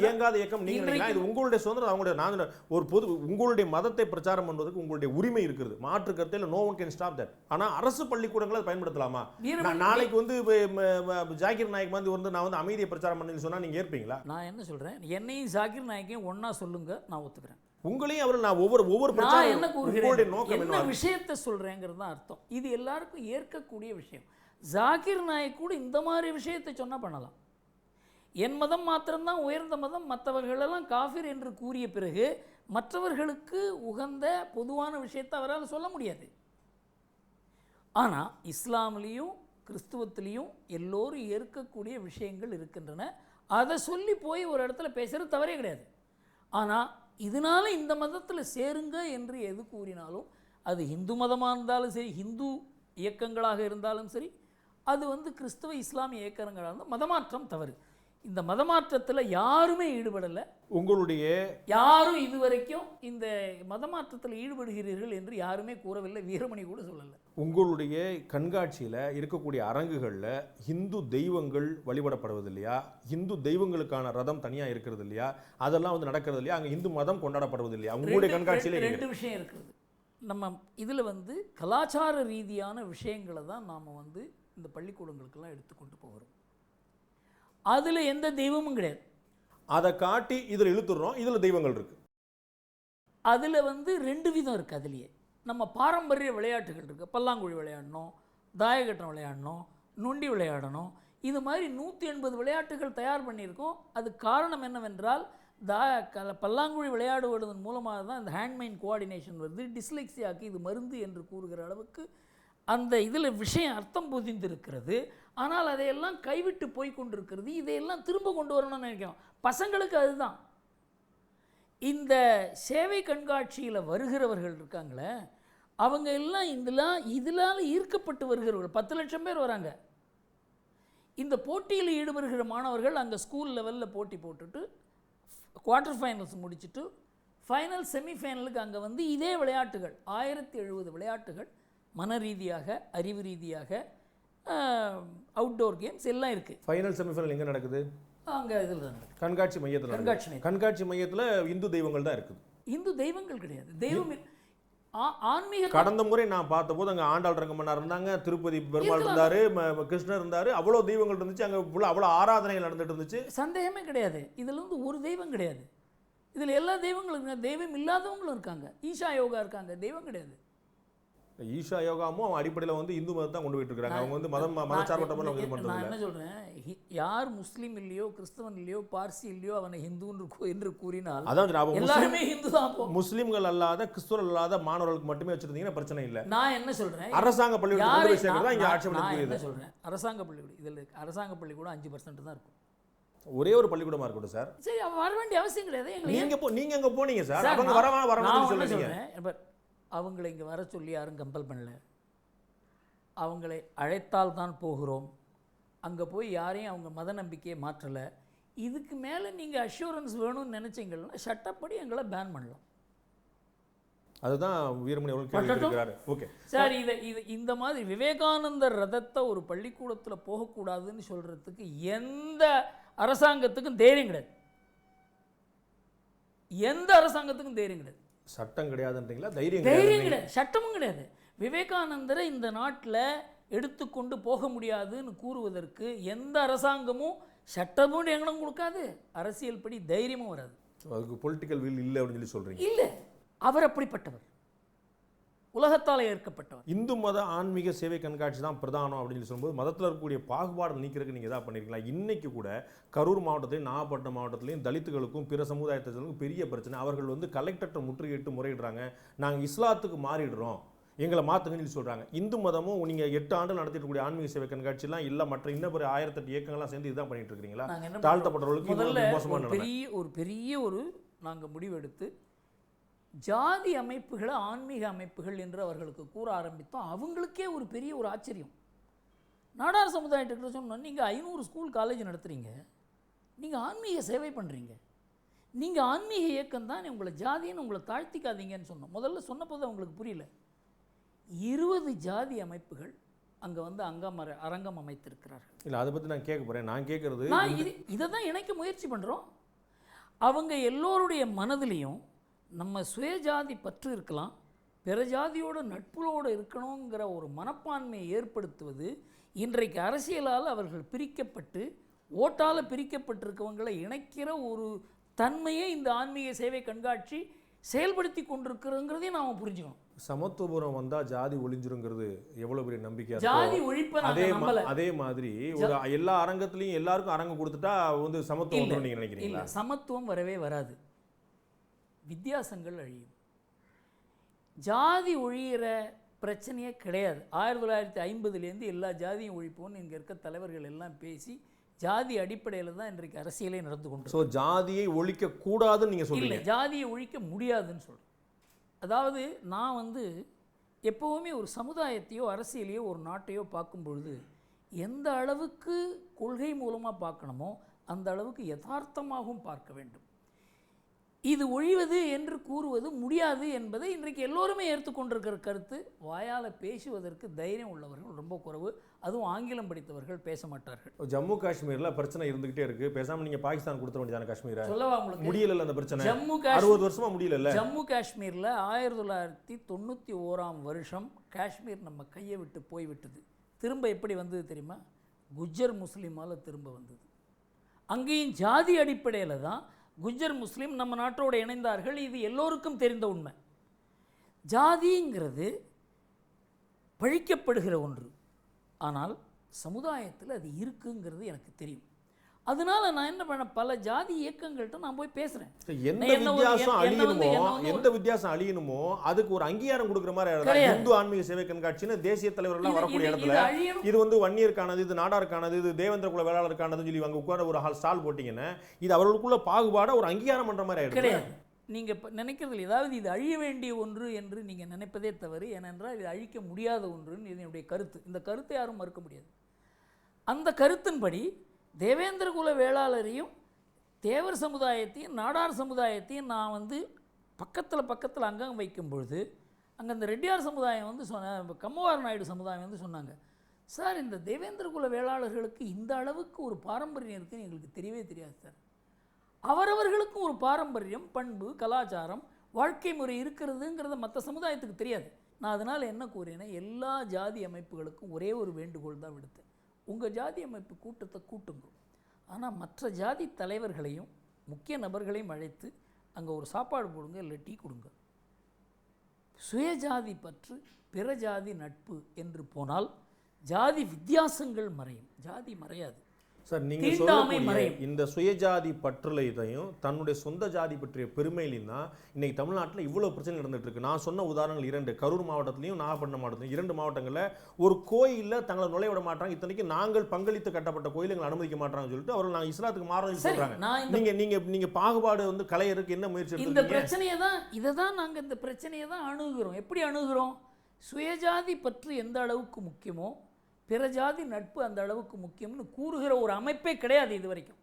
இயங்காத இயக்கம் நீங்கள் நினைக்கலாம். இது உங்களுடைய சுதந்திரம். அவங்களுடைய நான் ஒரு உங்களுடைய மதத்தை பிரச்சாரம் பண்ணுவதற்கு உங்களுடைய உரிமை இருக்கிறது, மாற்று கருத்தில் no one can stop that. ஆனால் அரசு பள்ளிக்கூடங்களை பயன்படுத்தலாமா? நாளைக்கு வந்து ஜாகிர் நாயக் வந்து நான் வந்து அமைதியை பிரச்சாரம் பண்ணி சொன்னால் நீங்கள் ஏற்பீங்களா? நான் என்ன சொல்கிறேன், என்னையும் ஜாகிர் நாயக்கையும் ஒன்றா சொல்லுங்க, நான் ஒத்துக்கிறேன். உங்களையும் அவர்கள் நான் ஒவ்வொரு பிரச்சாரம் என்ன கூறுகிறேன், என்ன விஷயத்தை சொல்கிறேங்கிறது தான் அர்த்தம். இது எல்லாருக்கும் ஏற்கக்கூடிய விஷயம். ஜாகிர் நாயக் கூட இந்த மாதிரி விஷயத்தை சொன்னால் பண்ணலாம். என் மதம் மாத்திரம்தான் உயர்ந்த மதம், மற்றவர்களெல்லாம் காஃபிர் என்று கூறிய பிறகு மற்றவர்களுக்கு உகந்த பொதுவான விஷயத்தை அவரால் சொல்ல முடியாது. ஆனால் இஸ்லாமிலையும் கிறிஸ்துவத்திலையும் எல்லோரும் ஏற்கக்கூடிய விஷயங்கள் இருக்கின்றன. அதை சொல்லி போய் ஒரு இடத்துல பேசுகிறது தவறே கிடையாது. ஆனால் இதனால இந்த மதத்தில் சேருங்க என்று எது கூறினாலும், அது இந்து மதமாக இருந்தாலும் சரி, ஹிந்து இயக்கங்களாக இருந்தாலும் சரி, அது வந்து கிறிஸ்தவ இஸ்லாமிய இயக்கங்களாக இருந்தால் மதமாற்றம் தவறு. இந்த மதமாற்றத்தில் யாருமே ஈடுபடலை. உங்களுடைய யாரும் இதுவரைக்கும் இந்த மதமாற்றத்தில் ஈடுபடுகிறீர்கள் என்று யாருமே கூறவில்லை, வீரமணி கூட சொல்லலை. உங்களுடைய கண்காட்சியில் இருக்கக்கூடிய அரங்குகளில் ஹிந்து தெய்வங்கள் வழிபடப்படுவது இல்லையா? ஹிந்து தெய்வங்களுக்கான ரதம் தனியாக இருக்கிறது இல்லையா? அதெல்லாம் வந்து நடக்கிறது இல்லையா? அங்கே ஹிந்து மதம் கொண்டாடப்படுவது இல்லையா? உங்களுடைய கண்காட்சியில் 2 விஷயம் இருக்கிறது. நம்ம இதில் வந்து கலாச்சார ரீதியான விஷயங்களை தான் நாம் வந்து இந்த பள்ளிக்கூடங்களுக்கெல்லாம் எடுத்துக்கொண்டு போகிறோம். அதில் எந்த தெய்வமும் கிடையாது. அதை காட்டி இதில் இழுத்துடுறோம், இதில் தெய்வங்கள் இருக்கு. அதில் வந்து 2 விதம் இருக்குது. அதுலேயே நம்ம பாரம்பரிய விளையாட்டுகள் இருக்குது. பல்லாங்குழி விளையாடணும், தாயக்கட்டம் விளையாடணும், நொண்டி விளையாடணும். இது மாதிரி 180 விளையாட்டுகள் தயார் பண்ணியிருக்கோம். அது காரணம் என்னவென்றால், பல்லாங்குழி விளையாடுவதன் மூலமாக தான் இந்த ஹேண்ட்மைன் கோஆர்டினேஷன் வருது. டிஸ்லெக்சியாக்கு இது மருந்து என்று கூறுகிற அளவுக்கு அந்த இதில் விஷயம் அர்த்தம் புதிந்திருக்கிறது. ஆனால் அதையெல்லாம் கைவிட்டு போய் கொண்டிருக்கிறது. இதையெல்லாம் திரும்ப கொண்டு வரணும்னு நினைக்கிறோம். பசங்களுக்கு அதுதான். இந்த சேவை கண்காட்சியில் வருகிறவர்கள் இருக்காங்களே, அவங்க எல்லாம் இதனால் ஈர்க்கப்பட்டு வருகிறவர்கள். 10 லட்சம் பேர் வராங்க. இந்த போட்டியில் ஈடுபடுகிற மாணவர்கள் அங்கே ஸ்கூல் லெவலில் போட்டி போட்டுட்டு குவார்ட்டர் ஃபைனல்ஸ் முடிச்சுட்டு ஃபைனல் செமிஃபைனலுக்கு அங்கே வந்து இதே விளையாட்டுகள் 1070 விளையாட்டுகள் மன ரீதியாக, அறிவு ரீதியாக, அவுட்டோர் கேம்ஸ் எல்லாம் இருக்குது. ஃபைனல் செமிஃபைனல் எங்கே நடக்குது? அங்கே இதில் தான் நடக்குது. கண்காட்சி மையத்தில். கண்காட்சி மையத்தில் இந்து தெய்வங்கள் தான் இருக்குது. இந்து தெய்வங்கள் கிடையாது. தெய்வம் ஆன்மீக. கடந்த முறை நான் பார்த்தபோது அங்கே ஆண்டாள் ரங்கமன்னார் இருந்தாங்க, திருப்பதி பெருமாள் இருந்தார், கிருஷ்ணர் இருந்தார், அவ்வளோ தெய்வங்கள் இருந்துச்சு. அங்கே அவ்வளோ ஆராதனைகள் நடந்துட்டு இருந்துச்சு. சந்தேகமே கிடையாது. இதில் வந்து ஒரு தெய்வம் கிடையாது. இதில் எல்லா தெய்வங்களும் இருக்காங்க. தெய்வம் இல்லாதவங்களும் இருக்காங்க. ஈஷா யோகா இருக்காங்க. தெய்வம் கிடையாது. ஈஷா யோகாமும் அவங்க அடிப்படையில் வந்து இந்து மதத்தை தான் கொண்டு போயிட்டு இருக்காங்க. அவங்க வந்து மதச்சார்பற்ற நான் என்ன சொல்கிறேன், யார் முஸ்லீம் இல்லையோ, கிறிஸ்தவன் இல்லையோ, பார்சி இல்லையோ அவனை ஹிந்து என்று கூறினால் அதான் எல்லாருமே ஹிந்து தான். முஸ்லீம்கள் அல்லாத, கிறிஸ்துவர் அல்லாத மாணவர்களுக்கு மட்டுமே வச்சிருந்தீங்கன்னா பிரச்சனை இல்லை. நான் என்ன சொல்கிறேன், அரசாங்க பள்ளிக்கூடம் என்ன சொல்கிறேன், அரசாங்க பள்ளிக்கூடம் இதில் அரசாங்க பள்ளிக்கூடம் 5% தான் இருக்கும். ஒரே ஒரு பள்ளிக்கூடமா இருக்கட்டும் சார். சரி, வர வேண்டிய அவசியம் கிடையாது. நீங்க அங்க போனீங்க சார், அவங்க வரணும்னு சொல்றீங்க. அவங்களை இங்கே வர சொல்லி யாரும் கம்பல் பண்ணல. அவங்களை அழைத்தால் தான் போகிறோம். அங்கே போய் யாரையும் அவங்க மத நம்பிக்கையை மாற்றலை. இதுக்கு மேலே நீங்கள் அஷூரன்ஸ் வேணும்னு நினச்சிங்கன்னா சட்டப்படி எங்களை பேன் பண்ணலாம். அதுதான் வீரமணி அவர்கள். ஓகே சார், இது இந்த மாதிரி விவேகானந்தர் ரதத்தை ஒரு பள்ளிக்கூடத்தில் போகக்கூடாதுன்னு சொல்கிறதுக்கு எந்த அரசாங்கத்துக்கும் தைரியம் கிடையாது. எந்த அரசாங்கத்துக்கும் தைரியம் கிடையாது. சட்டம் கிடையாதுன்றீங்களா? தைரியம் கிடையாது. சட்டமும் கிடையாது. விவேகானந்தரை இந்த நாட்டில் எடுத்துக்கொண்டு போக முடியாதுன்னு கூறுவதற்கு எந்த அரசாங்கமும் சட்டமும் எங்கனும் கொடுக்காது. அரசியல் படி தைரியமும் வராது. அதுக்கு பொலிட்டிக்கல் வில் இல்லை அப்படின்னு சொல்லி சொல்றீங்க. இல்லை, அவர் அப்படிப்பட்டவர், உலகத்தால் ஏற்கப்பட்டவர். இந்து மத ஆன்மீக சேவை கண்காட்சி தான் பிரதானம் அப்படின்னு சொல்லி சொல்லும்போது மதத்தில் இருக்கக்கூடிய பாகுபாடு நீக்கிறதுக்கு நீங்கள் எதாவது பண்ணியிருக்கலாம். இன்னைக்கு கூட கரூர் மாவட்டத்திலையும் நாகப்பட்டினம் மாவட்டத்திலையும் தலித்துகளுக்கும் பிற சமுதாயத்தினருக்கும் பெரிய பிரச்சனை. அவர்கள் வந்து கலெக்டர்கிட்ட முற்றுகையிட்டு முறையிடுறாங்க. நாங்கள் இஸ்லாத்துக்கு மாறிடுறோம், எங்களை மாற்றுங்கன்னு சொல்லி சொல்கிறாங்க. இந்து மதமும் நீங்கள் 8 ஆண்டு நடத்திட்டு ஆன்மீக சேவை கண்காட்சிலாம் இல்லை, மற்ற இன்னும் 1008 இயக்கங்கள்லாம் சேர்ந்து இதுதான் பண்ணிட்டு இருக்கிறீங்களா? தாழ்த்தப்பட்டவர்களுக்கு ஒரு பெரிய நாங்கள் முடிவெடுத்து ஜாதி அமைப்புகளை ஆன்மீக அமைப்புகள் என்று அவர்களுக்கு கூற ஆரம்பித்தோம். அவங்களுக்கே ஒரு பெரிய ஆச்சரியம். நாடார் சமுதாயத்துக்கிட்ட சொன்னோம், நீங்கள் 500 ஸ்கூல் காலேஜ் நடத்துகிறீங்க, நீங்கள் ஆன்மீக சேவை பண்ணுறீங்க, நீங்கள் ஆன்மீக இயக்கம் தான், உங்களை ஜாதின்னு உங்களை தாழ்த்திக்காதீங்கன்னு சொன்னோம். முதல்ல சொன்னபோது அவங்களுக்கு புரியல. 20 ஜாதி அமைப்புகள் அங்கே வந்து அரங்கம் அமைத்திருக்கிறார்கள். இல்லை, அதை பற்றி நான் கேட்க போகிறேன். நான் கேட்குறது இதை தான் இணைக்க முயற்சி பண்ணுறோம். அவங்க எல்லோருடைய மனதிலையும் நம்ம சுயஜாதி பற்று இருக்கலாம், பிற ஜாதியோட நட்புகளோடு இருக்கணுங்கிற ஒரு மனப்பான்மையை ஏற்படுத்துவது. இன்றைக்கு அரசியலால் அவர்கள் பிரிக்கப்பட்டு, ஓட்டால் பிரிக்கப்பட்டிருக்கவங்களை இணைக்கிற ஒரு தன்மையை இந்த ஆன்மீக சேவை கண்காட்சி செயல்படுத்தி கொண்டிருக்கிறோங்கிறதையும் நாம் புரிஞ்சுக்கணும். சமத்துவபுரம் வந்தால் ஜாதி ஒழிஞ்சிருங்கிறது எவ்வளோ பெரிய நம்பிக்கை. ஜாதி ஒழிப்பை அதே மாதிரி ஒரு எல்லா அரங்கத்துலையும் எல்லாருக்கும் அரங்கம் கொடுத்துட்டா வந்து சமத்துவம் நீங்கள் நினைக்கிறீங்களா? சமத்துவம் வரவே வராது. வித்தியாசங்கள் அழியும். ஜாதி ஒழியிற பிரச்சனையே கிடையாது. 1950 எல்லா ஜாதியும் ஒழிப்போன்னு இங்கே இருக்க தலைவர்கள் எல்லாம் பேசி ஜாதி அடிப்படையில் தான் இன்றைக்கு அரசியலே நடந்து கொண்டு. ஸோ ஜாதியை ஒழிக்க கூடாதுன்னு நீங்கள் சொல்றீங்க? இல்லை, ஜாதியை ஒழிக்க முடியாதுன்னு சொல்கிறேன். அதாவது நான் வந்து எப்போவுமே ஒரு சமுதாயத்தையோ அரசியலையோ ஒரு நாட்டையோ பார்க்கும் பொழுது எந்த அளவுக்கு கொள்கை மூலமாக பார்க்கணுமோ அந்த அளவுக்கு யதார்த்தமாகவும் பார்க்க வேண்டும். இது ஒழிவது என்று கூறுவது முடியாது என்பதை இன்றைக்கு எல்லோருமே ஏற்றுக்கொண்டிருக்கிற கருத்து. வாயால் பேசுவதற்கு தைரியம் உள்ளவர்கள் ரொம்ப குறைவு. அதுவும் ஆங்கிலம் படித்தவர்கள் பேச மாட்டார்கள். ஜம்மு காஷ்மீரில் பிரச்சனை இருந்துகிட்டே இருக்கு. பேசாமல் நீங்கள் பாகிஸ்தான் கொடுத்த வேண்டியதான காஷ்மீரை? சொல்லவா உங்களுக்கு? முடியல அந்த பிரச்சனை. 60 வருஷமா முடியல. ஜம்மு காஷ்மீரில் 1991 காஷ்மீர் நம்ம கையை விட்டு போய்விட்டது. திரும்ப எப்படி வந்தது தெரியுமா? குஜர் முஸ்லீமால் திரும்ப வந்தது. அங்கேயும் ஜாதி அடிப்படையில் தான் குஜர் முஸ்லீம் நம்ம நாட்டோடு இணைந்தார்கள். இது எல்லோருக்கும் தெரிந்த உண்மை. ஜாதிங்கிறது பழிக்கப்படுகிற ஒன்று, ஆனால் சமுதாயத்தில் அது இருக்குங்கிறது எனக்கு தெரியும். அதனால நான் என்ன பண்ண, பல ஜாதி இயக்கங்கள்கிட்ட நான் போய் பேசுறேன். எந்த வித்தியாசம் அழியணுமோ அதுக்கு ஒரு அங்கீகாரம் கொடுக்குற மாதிரி ஆயிடுது. இந்து ஆன்மீக சேவை கண்காட்சின்னு தேசிய தலைவர்கள் வரக்கூடிய இடத்துல இது வந்து வன்னியருக்கானது, இது நாடாருக்கானது, இது தேவேந்திர குல வேளாளருக்கானதுன்னு சொல்லி அங்க உட்கார ஒரு ஸ்டால் போட்டீங்கன்னா இது அவர்களுக்குள்ள பாகுபாட ஒரு அங்கீகாரம் பண்ற மாதிரி ஆயிடுது. கிடையாது. நீங்க நினைக்கிறதில்ல, ஏதாவது இது அழிய வேண்டிய ஒன்று என்று நீங்க நினைப்பதே தவறு. ஏனென்றால் இது அழிக்க முடியாத ஒன்றுன்னு என்னுடைய கருத்து. இந்த கருத்தை யாரும் மறுக்க முடியாது. அந்த கருத்தின்படி தேவேந்திர குல வேளாளரையும் தேவர் சமுதாயத்தையும் நாடார் சமுதாயத்தையும் நான் வந்து பக்கத்தில் அங்கம் வைக்கும் பொழுது அங்கே இந்த ரெட்டியார் சமுதாயம் வந்து கம்மவார நாயுடு சமுதாயம் வந்து சொன்னாங்க, சார் இந்த தேவேந்திர குல வேளாளர்களுக்கு இந்த அளவுக்கு ஒரு பாரம்பரியம் இருக்குன்னு எங்களுக்கு தெரியவே தெரியாது சார். அவரவர்களுக்கும் ஒரு பாரம்பரியம், பண்பு, கலாச்சாரம், வாழ்க்கை முறை இருக்கிறதுங்கிறத மற்ற சமுதாயத்துக்கு தெரியாது. நான் அதனால் என்ன கூறினேன்னா, எல்லா ஜாதி அமைப்புகளுக்கும் ஒரே ஒரு வேண்டுகோள் தான் விடுத்தேன். உங்கள் ஜாதி அமைப்பு கூட்டத்தை கூட்டுங்க, ஆனால் மற்ற ஜாதி தலைவர்களையும் முக்கிய நபர்களையும் அழைத்து அங்கே ஒரு சாப்பாடு போடுங்க, இல்லை டீ கொடுங்க. சுயஜாதி பற்று, பிற ஜாதி நட்பு என்று போனால் ஜாதி வித்தியாசங்கள் மறையும், ஜாதி மறையாது. சார், நீங்க சொல்லக்கூடிய இந்த சுயஜாதி பற்றுலையும் தன்னுடைய சொந்த ஜாதி பற்றிய பெருமையிலையும் தான் இன்னைக்கு தமிழ்நாட்டில் இவ்வளவு பிரச்சனை நடந்துட்டு இருக்கு. நான் சொன்ன உதாரணங்கள் 2, கரூர் மாவட்டத்திலையும் நாகப்பட்டினம் மாவட்டத்திலையும் 2 மாவட்டங்களில் ஒரு கோயிலில் தங்களை நுழைய விட மாட்டாங்க. இத்தனைக்கு நாங்கள் பங்களித்து கட்டப்பட்ட கோயில் எங்களை அனுமதிக்க மாட்டாங்கன்னு சொல்லிட்டு அவர்கள் நாங்கள் இஸ்லாத்துக்கு மாறணும்னு சொல்றாங்க. நீங்க பாகுபாடு வந்து கலையருக்கு என்ன முயற்சி? இந்த பிரச்சனையை தான் நாங்கள் இந்த பிரச்சனையை தான் அணுகுகிறோம். எப்படி அணுகுகிறோம்? சுயஜாதி பற்று எந்த அளவுக்கு முக்கியமோ பிற ஜாதி நட்பு அந்த அளவுக்கு முக்கியம்னு கூறுகிற ஒரு அமைப்பே கிடையாது இது வரைக்கும்.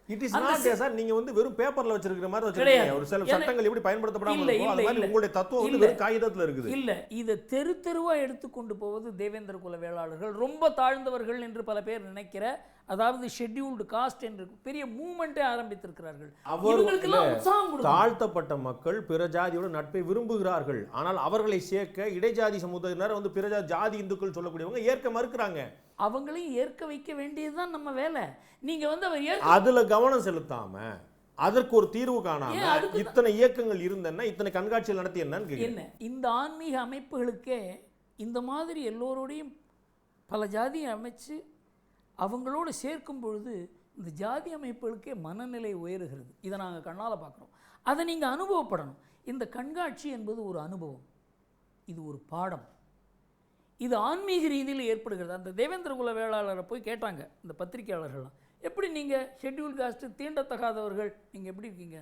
It is not sir. நீங்க வந்து வெறும் பேப்பர்ல வச்சிருக்கிற மாதிரி வச்சிருக்கீங்க. ஒரு சில சட்டங்கள் எப்படி பயன்படுத்தப்படாம இருக்கோ அது மாதிரி உங்களுடைய தத்துவம் வந்து வெறும் காகிதத்துல இருக்குது. இல்ல, இத தெருவா எடுத்துக்கொண்டு போவது தேவேந்திர குல வேளாளர்கள் ரொம்ப தாழ்ந்தவர்கள் என்று பல பேர் நினைக்கிற, அதாவது ஷெட்யூல்டு காஸ்ட் என்று பெரிய மூவ்மெண்ட்டே ஆரம்பித்திருக்கிறார்கள். தாழ்த்தப்பட்ட மக்கள் பிற ஜாதியோட நட்பை விரும்புகிறார்கள். ஆனால் அவர்களை சேர்க்க இடைஜாதி சமுதாயினர் வந்து பிற ஜாதி இந்துக்கள் சொல்லக்கூடியவங்க ஏற்க மறுக்கிறாங்க. அவங்களையும் ஏற்க வைக்க வேண்டியதுதான் நம்ம வேலை. நீங்க வந்து அதுல கவனம் செலுத்தாம அதற்கு ஒரு தீர்வு காணாம இத்தனை இயக்கங்கள் இருந்தன்னா இத்தனை கண்காட்சிகள் நடத்தி என்ன இந்த ஆன்மீக அமைப்புகளுக்கே இந்த மாதிரி எல்லோரோடையும் பல ஜாதியை அமைச்சு அவங்களோடு சேர்க்கும் பொழுது இந்த ஜாதி அமைப்புகளுக்கே மனநிலை உயருகிறது. இதை நாங்கள் கண்ணால் பார்க்குறோம். அதை நீங்கள் அனுபவப்படணும். இந்த கண்காட்சி என்பது ஒரு அனுபவம், இது ஒரு பாடம், இது ஆன்மீக ரீதியில் ஏற்படுகிறது. அந்த தேவேந்திர குல வேளாளரை போய் கேட்டாங்க இந்த பத்திரிகையாளர்கள்லாம், எப்படி நீங்கள் ஷெட்யூல் காஸ்ட்டு தீண்டத்தகாதவர்கள் நீங்கள் எப்படி இருக்கீங்க?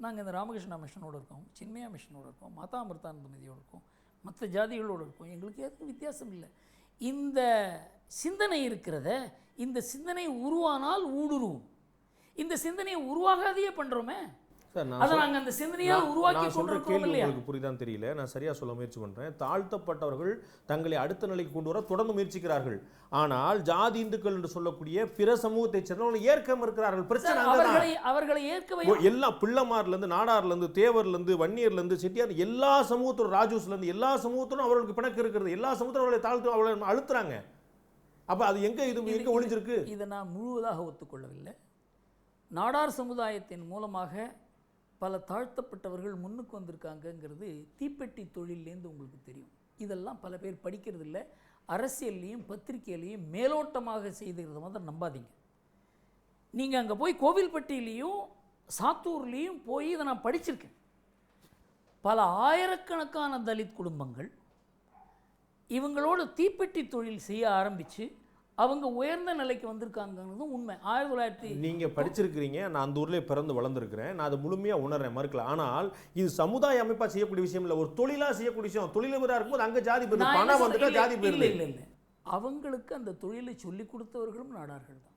நாங்கள் இந்த ராமகிருஷ்ணா மிஷனோடு இருக்கோம், சின்மயா மிஷனோடு இருக்கோம், மாதா அமிர்தானந்தமதியோடு இருக்கோம், மற்ற ஜாதிகளோடு இருக்கோம், எங்களுக்கு எதுவும் வித்தியாசம் இல்லை. இந்த சிந்தனை இருக்கிறத, இந்த சிந்தனை உருவானால் ஊடுருவும். இந்த சிந்தனையை உருவாகாதையே பண்ணுறோமே, அதை நாங்கள் அந்த சிந்தனையால் உருவாக்கி கொண்டிருக்கோம் இல்லையா? உங்களுக்கு புரியுதான்னு தெரியல, நான் சரியா சொல்ல முயற்சி பண்றேன். தாழ்த்தப்பட்டவர்கள் தங்களை அடுத்த நிலைக்கு கொண்டு வர தொடர்ந்து முயற்சிக்கிறார்கள். ஆனால் ஜாதி இந்துக்கள் என்று சொல்லக்கூடிய பிற சமூகத்தை சேர்ந்தவர்கள் ஏற்க மறுக்கிறார்கள். பிரச்சனை அவர்களை ஏற்க எல்லா பிள்ளைமார்ல இருந்து நாடார்ல இருந்து தேவர்ல இருந்து வன்னியர்ல இருந்து செட்டியார் எல்லா சமூகத்தோட ராஜூஸ்ல இருந்து எல்லா சமூகத்தோடும் அவர்களுக்கு பிணக்கு இருக்கிறது. எல்லா சமூகத்தோடும் அவர்களை தாழ்த்து அவர்களை அழுத்துறாங்க. அப்ப அது எங்க ஒளிஞ்சிருக்கு? இதை நான் முழுவதாக ஒத்துக்கொள்ளவில்லை. நாடார் சமுதாயத்தின் மூலமாக பல தாழ்த்தப்பட்டவர்கள் முன்னுக்கு வந்திருக்காங்கங்கிறது தீப்பெட்டி தொழிலேருந்து உங்களுக்கு தெரியும். இதெல்லாம் பல பேர் படிக்கிறது இல்லை. அரசியல்லையும் பத்திரிகையிலையும் மேலோட்டமாக செய்துகிறத மாதிரி நம்பாதீங்க. நீங்கள் அங்கே போய் கோவில்பட்டியிலையும் சாத்தூர்லேயும் போய் இதை நான் படிச்சிருக்கேன். பல ஆயிரக்கணக்கான தலித் குடும்பங்கள் இவங்களோட தீப்பெட்டி தொழில் செய்ய ஆரம்பித்து அவங்க உயர்ந்த நிலைக்கு வந்திருக்காங்கிறதும் உண்மை. 1900 நீங்கள் படிச்சிருக்கிறீங்க, நான் அந்த ஊர்லேயே பிறந்து வளர்ந்துருக்கிறேன், நான் அதை முழுமையாக உணர்றேன், மறுக்கல. ஆனால் இது சமுதாய அமைப்பாக செய்யக்கூடிய விஷயம் இல்லை, ஒரு தொழிலாக செய்யக்கூடிய விஷயம். தொழிலவராக இருக்கும்போது அங்கே ஜாதி போயிடுது, பணம் வந்துட்டா ஜாதி போயிடுது. இல்லை இல்லை, அவங்களுக்கு அந்த தொழிலை சொல்லி கொடுத்தவர்களும் நாடார்கள் தான்.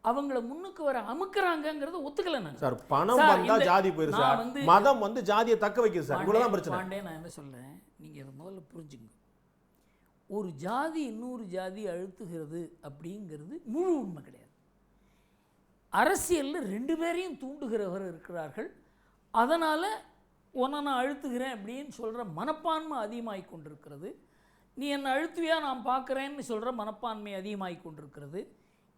அவங்கள முன்னுக்கு வர அமுக்குறாங்கிறத ஒத்துக்கல நான். சார், பணம் வந்தா ஜாதி போயிடுது சார், மதம் வந்து ஜாதியை தக்க வைக்குது சார், இவ்வளவுதான் பிரச்சனை. நான் என்ன சொல்றேன், நீங்க இதை முதல்ல புரிஞ்சுங்க. ஒரு ஜாதி இன்னொரு ஜாதி அழுத்துகிறது அப்படிங்கிறது முழு உண்மை கிடையாது. அரசியலில் 2 பேரையும் தூண்டுகிறவர் இருக்கிறார்கள். அதனால் உன்னை நான் அழுத்துகிறேன் அப்படின்னு சொல்கிற மனப்பான்மை அதிகமாகி கொண்டிருக்கிறது. நீ என்னை அழுத்துவியா நான் பார்க்குறேன்னு சொல்கிற மனப்பான்மை அதிகமாகி கொண்டிருக்கிறது.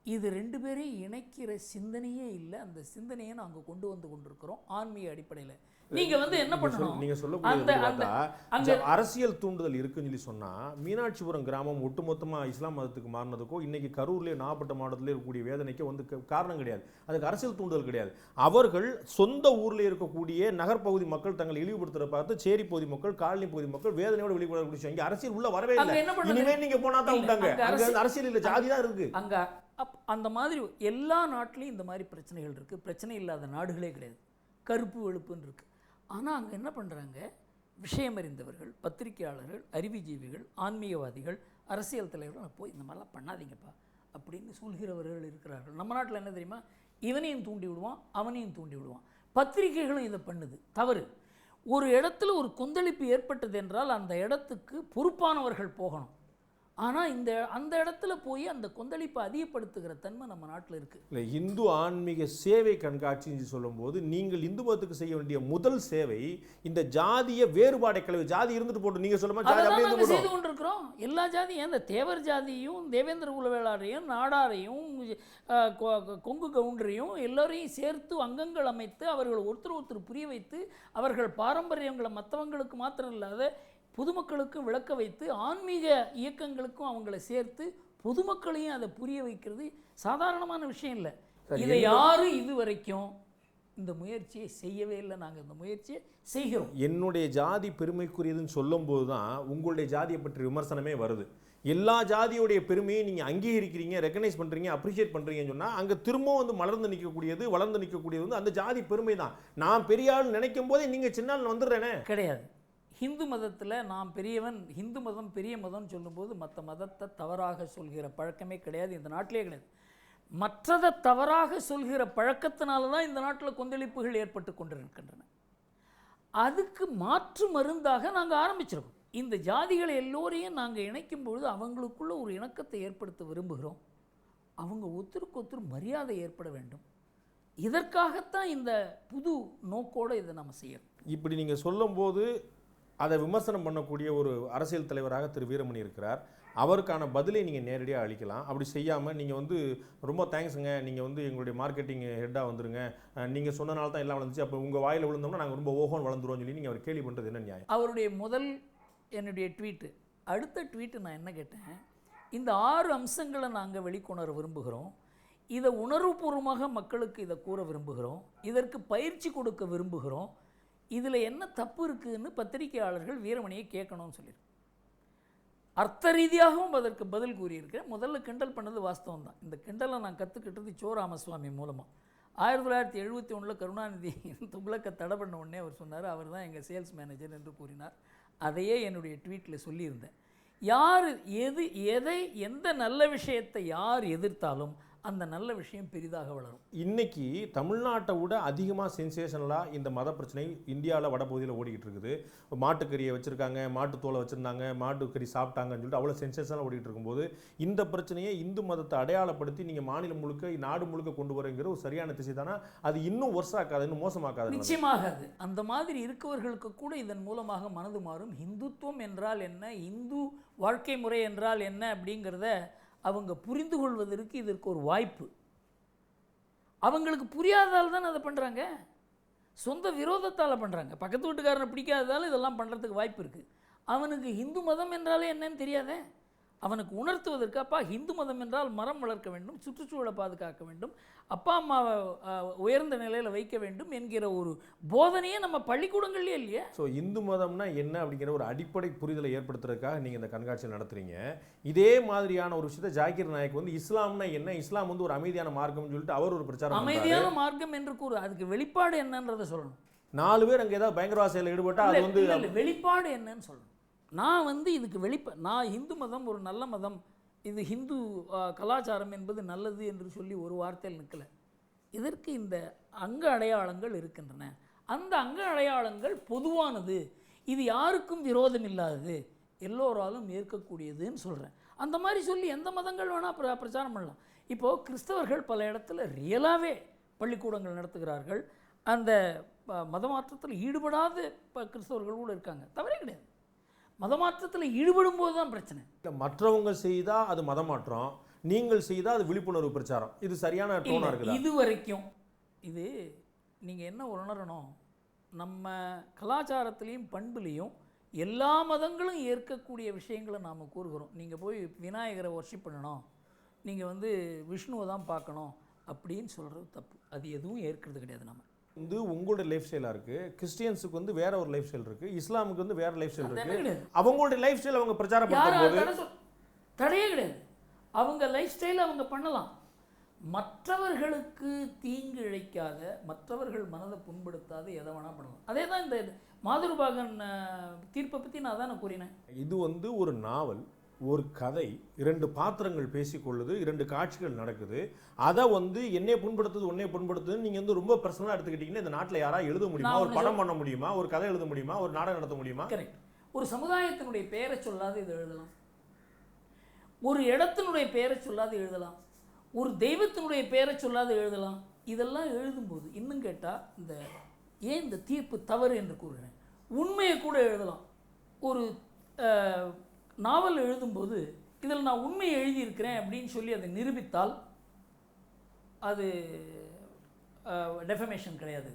இது 2 பேரையும் இணைக்கிற சிந்தனையே இல்லை. அந்த சிந்தனையை நாங்கள் கொண்டு வந்து கொண்டிருக்கிறோம் ஆன்மீக அடிப்படையில். நீங்க வந்து என்ன பண்ணணும்? நீங்க சொல்லக்கூடிய அரசியல் தூண்டுதல் இருக்குன்னு சொல்லி சொன்னா, மீனாட்சிபுரம் கிராமம் ஒட்டுமொத்தமா இஸ்லாம் மதத்துக்கு மாறினதுக்கோ இன்னைக்கு கரூர்லேயே நாகப்பட்ட மாவட்டத்தில் இருக்கக்கூடிய வேதனைக்கு வந்து காரணம் கிடையாது. அதுக்கு அரசியல் தூண்டுதல் கிடையாது. அவர்கள் சொந்த ஊர்ல இருக்கக்கூடிய நகர்ப்பகுதி மக்கள் தங்களை இழிவுபடுத்துற பார்த்து சேரி பகுதி மக்கள், காலனி பகுதி மக்கள் வேதனையோட வெளிப்படக்கூடிய விஷயம். இங்க அரசியல் உள்ள வரவே இல்லை. இனிமே நீங்க போனா தான் விட்டாங்க. அங்க அரசியல் இல்ல, ஜாதி தான் இருக்கு. அங்க அந்த மாதிரி எல்லா நாட்டிலையும் இந்த மாதிரி பிரச்சனைகள் இருக்கு. பிரச்சனை இல்லாத நாடுகளே கிடையாது. கருப்பு வெளுப்புன்னு இருக்கு. ஆனால் அங்கே என்ன பண்ணுறாங்க, விஷயம் அறிந்தவர்கள், பத்திரிகையாளர்கள், அறிவுஜீவிகள், ஆன்மீகவாதிகள், அரசியல் தலைவர்கள் போய் இந்த மாதிரிலாம் பண்ணாதீங்கப்பா அப்படின்னு சொல்கிறவர்கள் இருக்கிறார்கள். நம்ம நாட்டில் என்ன தெரியுமா, இவனையும் தூண்டி விடுவான், அவனையும் தூண்டி விடுவான். பத்திரிகைகளும் இதை பண்ணுது. தவறு. ஒரு இடத்துல ஒரு கொந்தளிப்பு ஏற்பட்டது என்றால் அந்த இடத்துக்கு பொறுப்பானவர்கள் போகணும். ஆனால் அந்த இடத்துல போய் அந்த கொந்தளிப்பை அதிகப்படுத்துகிற தன்மை நம்ம நாட்டில் இருக்குது. இல்லை, இந்து ஆன்மீக சேவை கண்காட்சின்னு சொல்லும்போது நீங்கள் இந்து மதத்துக்கு செய்ய வேண்டிய முதல் சேவை இந்த ஜாதிய வேறுபாடை கலவை. ஜாதி இருந்துட்டு போட்டு நீங்க சொல்ல மாதிரி செய்து கொண்டிருக்கிறோம். எல்லா ஜாதியும், இந்த தேவர் ஜாதியும், தேவேந்திர குலவேளாரையும், நாடாரையும், கொங்கு கவுண்டரையும் எல்லோரையும் சேர்த்து அங்கங்கள் அமைத்து அவர்கள் ஒருத்தர் புரிய வைத்து அவர்கள் பாரம்பரியங்களை மற்றவங்களுக்கு மாத்திரம் இல்லாத பொதுமக்களுக்கும் விளக்க வைத்து ஆன்மீக இயக்கங்களுக்கும் அவங்கள சேர்த்து பொதுமக்களையும் அதை புரிய வைக்கிறது சாதாரணமான விஷயம் இல்லை. இதை யாரும் இதுவரைக்கும் இந்த முயற்சியை செய்யவே இல்லை. நாங்கள் இந்த முயற்சியை செய்கிறோம். என்னுடைய ஜாதி பெருமைக்குரியதுன்னு சொல்லும்போது தான் உங்களுடைய ஜாதியை பற்றி விமர்சனமே வருது. எல்லா ஜாதியோடைய பெருமையை நீங்கள் அங்கீகரிக்கிறீங்க, ரெக்கக்னைஸ் பண்ணுறீங்க, அப்ரிஷியேட் பண்ணுறீங்கன்னு சொன்னால் அங்கே திரும்பவும் வந்து மலர்ந்து நிற்கக்கூடியது, வளர்ந்து நிற்கக்கூடியது வந்து அந்த ஜாதி பெருமை தான். நான் பெரிய ஆள் நினைக்கும் போதே நீங்கள் சின்ன ஆள் வந்துடுறேனே கிடையாது. ஹிந்து மதத்தில் நான் பெரியவன், ஹிந்து மதம் பெரிய மதம்னு சொல்லும்போது மற்ற மதத்தை தவறாக சொல்கிற பழக்கமே கிடையாது, இந்த நாட்டிலே கிடையாது. மற்றதை தவறாக சொல்கிற பழக்கத்தினால தான் இந்த நாட்டில் கொந்தளிப்புகள் ஏற்பட்டு கொண்டிருக்கின்றன. அதுக்கு மாற்று மருந்தாக நாங்கள் ஆரம்பிச்சிருக்கோம். இந்த ஜாதிகளை எல்லோரையும் நாங்கள் இணைக்கும் பொழுது அவங்களுக்குள்ள ஒரு இணக்கத்தை ஏற்படுத்த விரும்புகிறோம். அவங்க ஒருத்தருக்கு ஒருத்தர் மரியாதை ஏற்பட வேண்டும். இதற்காகத்தான் இந்த புது நோக்கோடு இதை நம்ம செய்யணும். இப்படி நீங்கள் சொல்லும்போது அதை விமர்சனம் பண்ணக்கூடிய ஒரு அரசியல் தலைவராக திரு வீரமணி இருக்கிறார். அவருக்கான பதிலை நீங்கள் நேரடியாக அளிக்கலாம். அப்படி செய்யாமல் நீங்கள் வந்து ரொம்ப தேங்க்ஸுங்க, நீங்கள் வந்து எங்களுடைய மார்க்கெட்டிங் ஹெட்டாக வந்துருங்க, நீங்கள் சொன்னனால தான் எல்லாம் வளர்ந்துச்சு, அப்போ உங்கள் வாயில் விழுந்தோம்னா நாங்கள் ரொம்ப ஓஹோன்னு வளர்ந்துருவோம்னு சொல்லி நீங்கள் அவர் கேள்வி பண்ணுறது என்ன நியாயம்? அவருடைய முதல் என்னுடைய ட்வீட்டு, அடுத்த ட்வீட்டு நான் என்ன கேட்டேன், இந்த 6 அம்சங்களை நாங்கள் வெளிக்கொணர விரும்புகிறோம், இதை உணர்வுபூர்வமாக மக்களுக்கு இதை கூற விரும்புகிறோம், இதற்கு பயிற்சி கொடுக்க விரும்புகிறோம், இதில் என்ன தப்பு இருக்குதுன்னு பத்திரிகையாளர்கள் வீரமணியை கேட்கணும்னு சொல்லியிருக்கேன். அர்த்த ரீதியாகவும் அதற்கு பதில் கூறியிருக்கேன். முதல்ல கிண்டல் பண்ணது வாஸ்தவம் தான். இந்த கிண்டலை நான் கற்றுக்கிட்டது சோ ராமசுவாமி மூலமாக. 1971 கருணாநிதி துக்ளக்கை தடை பண்ண உடனே அவர் சொன்னார், அவர் தான் எங்கள் சேல்ஸ் மேனேஜர் என்று கூறினார். அதையே என்னுடைய ட்வீட்டில் சொல்லியிருந்தேன். யார் எதை எந்த நல்ல விஷயத்தை யார் எதிர்த்தாலும் அந்த நல்ல விஷயம் பெரிதாக வளரும். இன்னைக்கு தமிழ்நாட்டை விட அதிகமாக சென்சேஷனலாக இந்த மத பிரச்சனை இந்தியாவில் வடபகுதியில் ஓடிக்கிட்டு இருக்குது. மாட்டுக்கறியை வச்சுருக்காங்க, மாட்டுத்தோலை வச்சுருந்தாங்க, மாட்டுக்கறி சாப்பிட்டாங்கன்னு சொல்லிட்டு அவ்வளோ சென்சேஷனாக ஓடிக்கிட்டு இருக்கும்போது இந்த பிரச்சனையை இந்து மதத்தை அடையாளப்படுத்தி நீங்கள் மாநிலம் முழுக்க, நாடு முழுக்க கொண்டு வரங்கிற ஒரு சரியான திசை தானே? அது இன்னும் ஒர்ஸாக்காது, இன்னும் மோசமாக்காது. நிச்சயமாகாது. அந்த மாதிரி இருக்கவர்களுக்கு கூட இதன் மூலமாக மனது மாறும். இந்துத்துவம் என்றால் என்ன, இந்து வாழ்க்கை முறை என்றால் என்ன அப்படிங்கிறத அவங்க புரிந்து கொள்வதற்கு இதற்கு ஒரு வாய்ப்பு. அவங்களுக்கு புரியாததால் தான் அதை பண்ணுறாங்க, சொந்த விரோதத்தால் பண்ணுறாங்க. பக்கத்து வீட்டுக்காரனை பிடிக்காததால் இதெல்லாம் பண்ணுறதுக்கு வாய்ப்பு இருக்குது. அவனுக்கு இந்து மதம் என்றாலே என்னன்னு தெரியாதே. அவனுக்கு உணர்த்துவதற்கு, அப்பா ஹிந்து மதம் என்றால் மரம் வளர்க்க வேண்டும், சுற்றுச்சூழலை பாதுகாக்க வேண்டும், அப்பா அம்மாவை உயர்ந்த நிலையில் வைக்க வேண்டும் என்கிற ஒரு போதனையே நம்ம பள்ளிக்கூடங்கள்லேயே இல்லையா? ஸோ இந்து மதம்னா என்ன அப்படிங்கிற ஒரு அடிப்படை புரிதலை ஏற்படுத்துறதுக்காக நீங்கள் இந்த கண்காட்சியில் நடத்துகிறீங்க. இதே மாதிரியான ஒரு விஷயத்தை ஜாகிர் நாயக் வந்து இஸ்லாம்னா என்ன, இஸ்லாம் வந்து ஒரு அமைதியான மார்க்கம்னு சொல்லிட்டு அவர் ஒரு பிரச்சாரம், அமைதியான மார்க்கம் என்று கூறு, அதுக்கு வெளிப்பாடு என்னன்றதை சொல்லணும். 4 பேர் அங்கே ஏதாவது பயங்கரவாத செயலில் ஈடுபட்டால் அது வந்து வெளிப்பாடு என்னன்னு சொல்லணும். நான் வந்து இதுக்கு நான் இந்து மதம் ஒரு நல்ல மதம், இது ஹிந்து கலாச்சாரம் என்பது நல்லது என்று சொல்லி ஒரு வார்த்தையில் நிற்கலை. இதற்கு இந்த அங்க அடையாளங்கள் இருக்கின்றன. அந்த அங்க அடையாளங்கள் பொதுவானது, இது யாருக்கும் விரோதம் இல்லாதது, எல்லோராலும் ஏற்கக்கூடியதுன்னு சொல்கிறேன். அந்த மாதிரி சொல்லி எந்த மதங்கள் வேணால் பிரச்சாரம் பண்ணலாம். இப்போது கிறிஸ்தவர்கள் பல இடத்துல ரியலாகவே பள்ளிக்கூடங்கள் நடத்துகிறார்கள். அந்த மதமாற்றத்தில் ஈடுபடாத கிறிஸ்தவர்கள் கூட இருக்காங்க, தவறே கிடையாது. மதமாற்றத்தில் ஈடுபடும் போது தான் பிரச்சனை. மற்றவங்க செய்தால் அது மதமாற்றம், நீங்கள் செய்தால் அது விழிப்புணர்வு பிரச்சாரம். இது சரியான டோனாக இருக்குது. இது வரைக்கும் இது நீங்கள் என்ன உணரணும், நம்ம கலாச்சாரத்திலையும் பண்புலையும் எல்லா மதங்களும் ஏற்கக்கூடிய விஷயங்களை நாம் கூறுகிறோம். நீங்கள் போய் விநாயகரை வர்ஷிப் பண்ணணும், நீங்கள் வந்து விஷ்ணுவை தான் பார்க்கணும் அப்படின்னு சொல்கிறது தப்பு. அது எதுவும் ஏற்கிறது கிடையாது. நம்ம வந்து உங்களுடைய லைஃப் ஸ்டைலாக இருக்குது, கிறிஸ்டியன்ஸுக்கு வந்து வேற ஒரு லைஃப் ஸ்டைல் இருக்குது, இஸ்லாமுக்கு வந்து வேற லைஃப் ஸ்டைல் இருக்குது. கிடையாது. அவங்களுடைய லைஃப் ஸ்டைல் அவங்க பிரச்சாரம் பண்ணும்போது தடையே கிடையாது. அவங்க லைஃப் ஸ்டைல் அவங்க பண்ணலாம். மற்றவர்களுக்கு தீங்கு இழைக்காத, மற்றவர்கள் மனதை புண்படுத்தாத எதை வேணால் பண்ணலாம். அதே தான் இந்த மாதுருபாகன் தீர்ப்பை பற்றி நான் தானே கூறினேன். இது வந்து ஒரு நாவல், ஒரு கதை, 2 பாத்திரங்கள் பேசிக்கொள்ளுது, 2 காட்சிகள் நடக்குது. அதை வந்து என்னை புண்படுத்துது உன்னை புண்படுத்துதுன்னு நீங்கள் வந்து ரொம்ப பர்சனலாக எடுத்துக்கிட்டீங்கன்னா இந்த நாட்டில் யாராவது எழுத முடியுமா, ஒரு படம் பண்ண முடியுமா, ஒரு கதை எழுத முடியுமா, ஒரு நாடகம் நடத்த முடியுமா? கரெக்ட். ஒரு சமுதாயத்தினுடைய பெயரை சொல்லாது இது எழுதலாம், ஒரு இடத்தினுடைய பெயரை சொல்லாது எழுதலாம், ஒரு தெய்வத்தினுடைய பெயரை சொல்லாது எழுதலாம். இதெல்லாம் எழுதும்போது இன்னும் கேட்டால் இந்த தீர்ப்பு தவறு என்று கூறுகிறேன், உண்மையை கூட எழுதலாம். ஒரு நாவல் எழுதும்போது இதில் நான் உண்மையை எழுதியிருக்கிறேன் அப்படின்னு சொல்லி அதை நிரூபித்தால் அது டெஃபமேஷன் கிடையாது.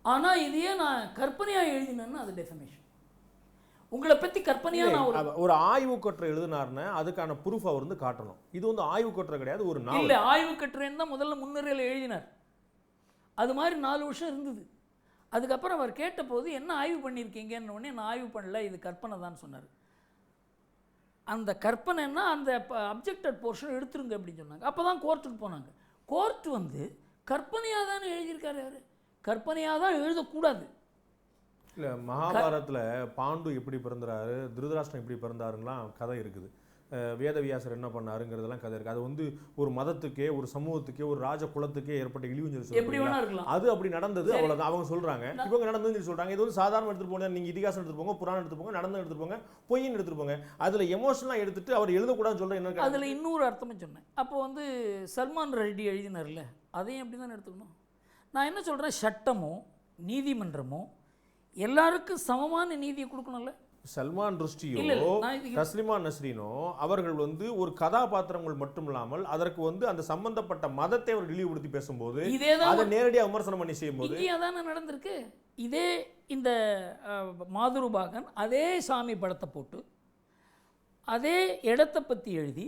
ஆனால் இதையே நான் கற்பனையாக எழுதினேன்னா அது டெஃபமேஷன். உங்களை பற்றி கற்பனையாக நான் ஒரு ஆய்வு கட்டுரை எழுதினார்னா அதுக்கான ப்ரூஃப் அவர் வந்து காட்டணும். இது வந்து ஆய்வு கட்டுரை கிடையாது, ஒரு நாவல். இல்லை, ஆய்வு கட்டுரைன்னு தான் முதல்ல முன்னுரையில் எழுதினார். அது மாதிரி 4 வருஷம் இருந்தது. அதுக்கப்புறம் அவர் கேட்டபோது என்ன ஆய்வு பண்ணியிருக்கீங்கன்னு உடனே நான் ஆய்வு பண்ணல, இது கற்பனை தான் சொன்னார். அந்த கற்பனைன்னா அந்த அப்ஜெக்டட் போர்ஷன் எடுத்துருங்க அப்படின்னு சொன்னாங்க. அப்போ தான் கோர்ட்டுக்கு போனாங்க. கோர்ட்டு வந்து கற்பனையாக தானே எழுதியிருக்காரு, அவர் கற்பனையாக தான் எழுதக்கூடாது. இல்லை, மகாபாரதத்தில் பாண்டு எப்படி பிறந்தாரு, திருதராஷ்டிரம் எப்படி பிறந்தாருங்களாம் கதை இருக்குது. வேதவியாசர் என்ன பண்ணாருங்கிறதெல்லாம் கதை இருக்குது. அது வந்து ஒரு மதத்துக்கே, ஒரு சமூகத்துக்கே, ஒரு ராஜ குலத்துக்கே ஏற்பட்ட இழிவுஞ்சல் எப்படி வேணா இருக்கலாம். அது அப்படி நடந்தது, அவ்வளோதான். அவங்க சொல்கிறாங்க, இவங்க நடந்ததுன்னு சொல்கிறாங்க. இது வந்து சாதாரண எடுத்துகிட்டு போங்க, நீங்கள் இதிகாசம் எடுத்துகிட்டு போங்க, புராணம் எடுத்துகிட்டு போங்க, நடந்து எடுத்துகிட்டு போங்க, பொய்ன்னு எடுத்துகிட்டு போங்க. அதில் எமோஷனலாக எடுத்துகிட்டு அவர் எழுதக்கூடாதுன்னு சொல்கிறேன். என்ன அதில் இன்னொரு அர்த்தமே சொன்னேன். அப்போ வந்து சல்மான் ரெட்டி எழுதினார்ல, அதையும் எப்படி தான் எடுத்துக்கணும். நான் என்ன சொல்கிறேன், சட்டமோ நீதிமன்றமோ எல்லாருக்கும் சமமான நீதியை கொடுக்கணும்ல. சல்மான் ருஷ்டியோ தஸ்லிமா நஸ்ரீனோ அவர்கள் வந்து ஒரு கதாபாத்திரங்கள் மட்டும் இல்லாமல் அதற்கு வந்து அந்த சம்பந்தப்பட்ட மதத்தை அவர் இழிவுபடுத்தி பேசும்போது அதை நேரடியாக விமர்சனம் பண்ணி செய்யும்போது அதான நடந்திருக்கு. இதே இந்த மாதுருபாகன் அதே சாமி படத்தை போட்டு அதே இடத்தை பற்றி எழுதி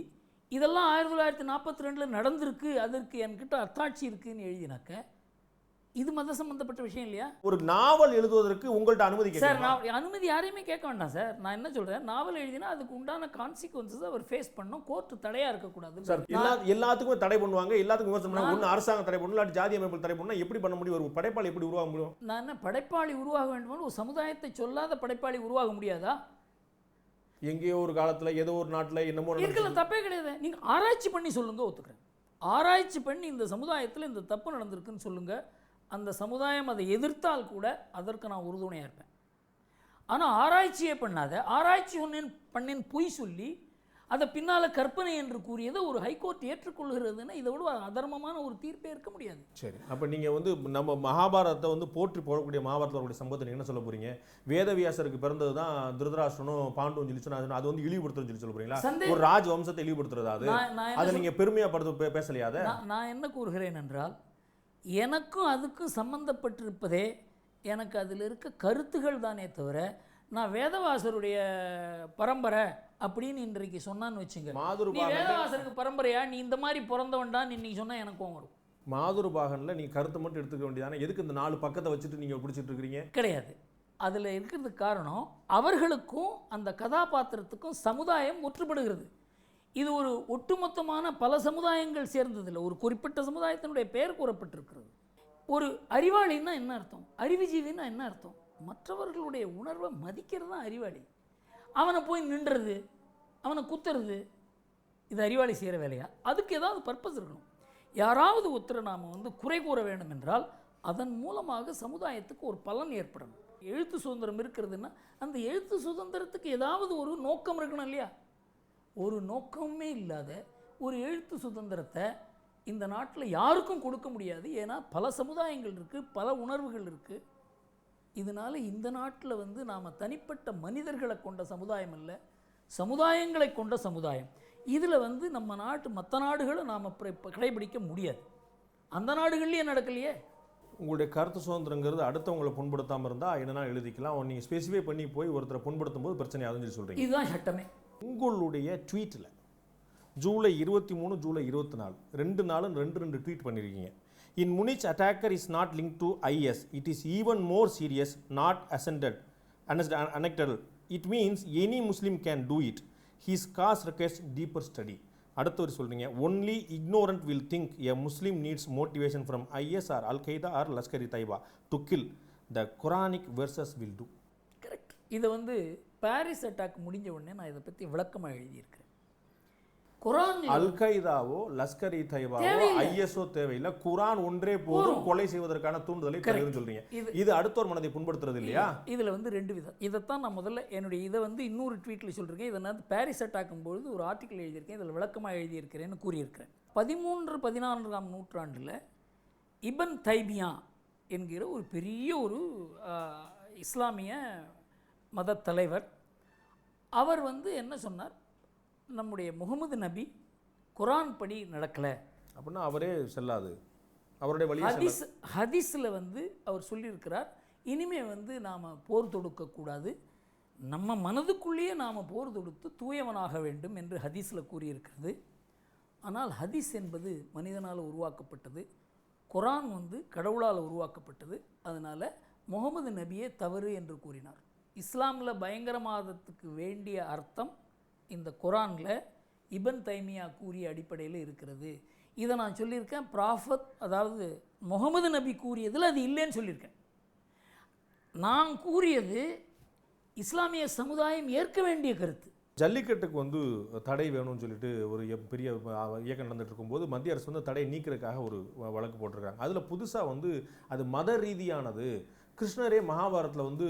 இதெல்லாம் 1942 நடந்திருக்கு, அதற்கு என்கிட்ட அத்தாட்சி இருக்குன்னு எழுதினாக்க இது மத சம்பந்தப்பட்ட விஷயம் இல்லையா? ஒரு நாவல் எழுதுவதற்கு உங்கள்ட்ட அனுமதி சார், நான் அனுமதி யாரையுமே கேட்க வேண்டாம் சார். நான் என்ன சொல்கிறேன், நாவல் எழுதினா அதுக்கு உண்டான கான்சிக்வன்சஸ் அவர் ஃபேஸ் பண்ணணும். கோர்ட்டு தடையாக இருக்கக்கூடாது சார். எல்லாத்துக்குமே தடை பண்ணுவாங்க, எல்லாத்துக்கும் விமர்சனம் பண்ணுவாங்க. ஒன்று அரசாங்கம் தடை பண்ணணும், இல்லாட்டி ஜாதி அமைப்புகள் தடை பண்ணணும். எப்படி பண்ண முடியும்? ஒரு படைப்பாளி எப்படி உருவாக முடியும்? நான் என்ன படைப்பாளி உருவாக வேண்டும்னு ஒரு சமுதாயத்தை சொல்லாத படைப்பாளி உருவாக முடியாதா? எங்கேயோ ஒரு காலத்தில் ஏதோ ஒரு நாட்டில் என்னமோ இருக்கலாம், தப்பே கிடையாது. நீங்கள் ஆராய்ச்சி பண்ணி சொல்லுங்க, ஒத்துக்கிறேன். ஆராய்ச்சி பண்ணி இந்த சமுதாயத்தில் இந்த தப்பு நடந்திருக்குன்னு சொல்லுங்கள். அந்த சமுதாயம் அதை எதிர்த்தால் கூட அதற்கு நான் உறுதுணையாக இருப்பேன். ஆனால் ஆராய்ச்சியே பண்ணாத, ஆராய்ச்சி பண்ணேன் பொய் சொல்லி அதை பின்னால் கற்பனை என்று கூறியதை ஒரு ஹைகோர்ட் ஏற்றுக்கொள்கிறதுன்னா இதை விட அதர்மமான ஒரு தீர்ப்பே இருக்க முடியாது. சரி, அப்போ நீங்கள் வந்து நம்ம மகாபாரதத்தை வந்து போற்றி போடக்கூடிய மகாபாரதத்துடைய சம்பவத்தை நீங்கள் என்ன சொல்ல போகிறீங்க? வேதவியாசருக்கு பிறந்தது தான் திருதராஷ்டிரனும் பாண்டுன்னு சொல்லி சொன்னா அது வந்து இழிவுபடுத்துறதுன்னு சொல்லி போகிறீங்களா? ஒரு ராஜ் வம்சத்தை இழிவுபடுத்துறது அது அதை நீங்கள் பெருமையாக பேசலையா? அதை நான் என்ன கூறுகிறேன் என்றால், எனக்கும் அதுக்கும் சம்பந்தப்பட்டிருப்பதே எனக்கு அதில் இருக்க கருத்துகள் தானே தவிர நான் வேதவாசருடைய பரம்பரை அப்படின்னு இன்றைக்கு சொன்னான்னு வச்சுங்க, நீ வேதவாசருக்கு பரம்பரையா, நீ இந்த மாதிரி பிறந்தவன்டான்னு இன்னைக்கு சொன்னால் எனக்கும் வரும். மாதுருபாகனில் நீங்கள் கருத்தை மட்டும் எடுத்துக்க வேண்டியதானே, எதுக்கு இந்த 4 பக்கத்தை வச்சுட்டு நீங்கள் பிடிச்சிட்டு இருக்கிறீங்க? கிடையாது. அதில் இருக்கிறதுக்கு காரணம் அவர்களுக்கும் அந்த கதாபாத்திரத்துக்கும் சமுதாயம் முற்றுப்படுகிறது. இது ஒரு ஒட்டுமொத்தமான பல சமுதாயங்கள் சேர்ந்ததில்லை, ஒரு குறிப்பிட்ட சமுதாயத்தினுடைய பெயர் கூறப்பட்டிருக்கிறது. ஒரு அறிவாளின்னா என்ன அர்த்தம், அறிவுஜீவின்னா என்ன அர்த்தம்? மற்றவர்களுடைய உணர்வை மதிக்கிறது தான் அறிவாளி. அவனை போய் நின்றது, அவனை குத்துறது, இது அறிவாளி செய்கிற வேலையா? அதுக்கு ஏதாவது பர்பஸ் இருக்கணும். யாராவது ஒருத்தரை நாம் வந்து குறை கூற வேண்டும் என்றால் அதன் மூலமாக சமுதாயத்துக்கு ஒரு பலன் ஏற்படணும். எழுத்து சுதந்திரம் இருக்கிறதுன்னா அந்த எழுத்து சுதந்திரத்துக்கு ஏதாவது ஒரு நோக்கம் இருக்கணும் இல்லையா? ஒரு நோக்கமே இல்லாத ஒரு எழுத்து சுதந்திரத்தை இந்த நாட்டில் யாருக்கும் கொடுக்க முடியாது. ஏன்னா பல சமுதாயங்கள் இருக்குது, பல உணர்வுகள் இருக்குது. இதனால் இந்த நாட்டில் வந்து நாம் தனிப்பட்ட மனிதர்களை கொண்ட சமுதாயம் அல்ல, சமுதாயங்களை கொண்ட சமுதாயம். இதில் வந்து நம்ம நாட்டு மற்ற நாடுகளை நாம் கடைபிடிக்க முடியாது. அந்த நாடுகள்லேயே நடக்கலையே. உங்களுடைய கருத்து சுதந்திரங்கிறது அடுத்தவங்களை புண்படுத்தாமல் இருந்தால் என்னன்னா எழுதிக்கலாம். நீங்கள் ஸ்பெசிஃபை பண்ணி போய் ஒருத்தரை புண்படுத்தும் போது பிரச்சனை ஆகுதுன்னு சொல்லி சொல்கிறீங்க. இதுதான் சட்டமே. உங்களுடைய ட்வீட்டில் ஜூலை 23 ஜூலை 24 2 நாளும் 2 ட்வீட் பண்ணியிருக்கீங்க. In Munich attacker is not link to IS. It is even more serious, not connected. It means any Muslim can do it. His cause request deeper study. அடுத்த ஒரு சொல்கிறீங்க, only ignorant will think a Muslim needs motivation from IS or al-Qaeda or Lashkar-e-Taiba to kill. The Quranic verses will do. Correct. இதை வந்து பாரிஸ் அட்டாக் முடிஞ்ச உடனே நான் இதை பற்றி விளக்கமாக எழுதியிருக்கிறேன். குரான் அல்-கைதாவோ லஷ்கர்-இ-தைபாவோ ISஓ தேவையில்லை, குரான் ஒன்றே போதும் கொலை செய்வதற்கான தூண்டுதலை தருதுன்னு சொல்றீங்க. இது அடுத்தோர் மனதை புண்படுத்துறது இல்லையா? இதில் வந்து 2 விதம். இதைத்தான் நான் முதல்ல என்னுடைய இதை வந்து இன்னொரு ட்வீட்டில் சொல்லியிருக்கேன். இதை நான் பாரிஸ் அட்டாக்கும் பொழுது ஒரு ஆர்டிக்கல் எழுதியிருக்கேன், இதில் விளக்கமாக எழுதியிருக்கிறேன்னு கூறியிருக்கிறேன். 13-14ஆம் நூற்றாண்டில் இபன் தைமியா என்கிற ஒரு பெரிய ஒரு இஸ்லாமிய மத தலைவர், அவர் வந்து என்ன சொன்னார், நம்முடைய முகமது நபி குரான் படி நடக்கலை அப்படின்னா அவரே செல்லாது, அவருடைய வழி. ஹதீஸில் வந்து அவர் சொல்லியிருக்கிறார், இனிமே வந்து நாம் போர் தொடுக்கக்கூடாது, நம்ம மனதுக்குள்ளேயே நாம் போர் தொடுத்து தூயவனாக வேண்டும் என்று ஹதீஸில் கூறியிருக்கிறது. ஆனால் ஹதீஸ் என்பது மனிதனால் உருவாக்கப்பட்டது, குரான் வந்து கடவுளால் உருவாக்கப்பட்டது. அதனால் முகமது நபியே தவறு என்று கூறினார். இஸ்லாமில் பயங்கரவாதத்துக்கு வேண்டிய அர்த்தம் இந்த குரானில் இபன் தைமியா கூறிய அடிப்படையில் இருக்கிறது. இதை நான் சொல்லியிருக்கேன். ப்ராஃபத், அதாவது முகமது நபி கூறியதில் அது இல்லைன்னு சொல்லியிருக்கேன். நான் கூறியது இஸ்லாமிய சமுதாயம் ஏற்க வேண்டிய கருத்து. ஜல்லிக்கட்டுக்கு வந்து தடை வேணும்னு சொல்லிட்டு ஒரு பெரிய இயக்கம் நடந்துட்டு இருக்கும்போது மத்திய அரசு வந்து தடை நீக்கிறதுக்காக ஒரு வழக்கு போட்டிருக்காங்க. அதில் புதுசாக வந்து அது மத ரீதியானது. கிருஷ்ணரே மகாபாரத்தில் வந்து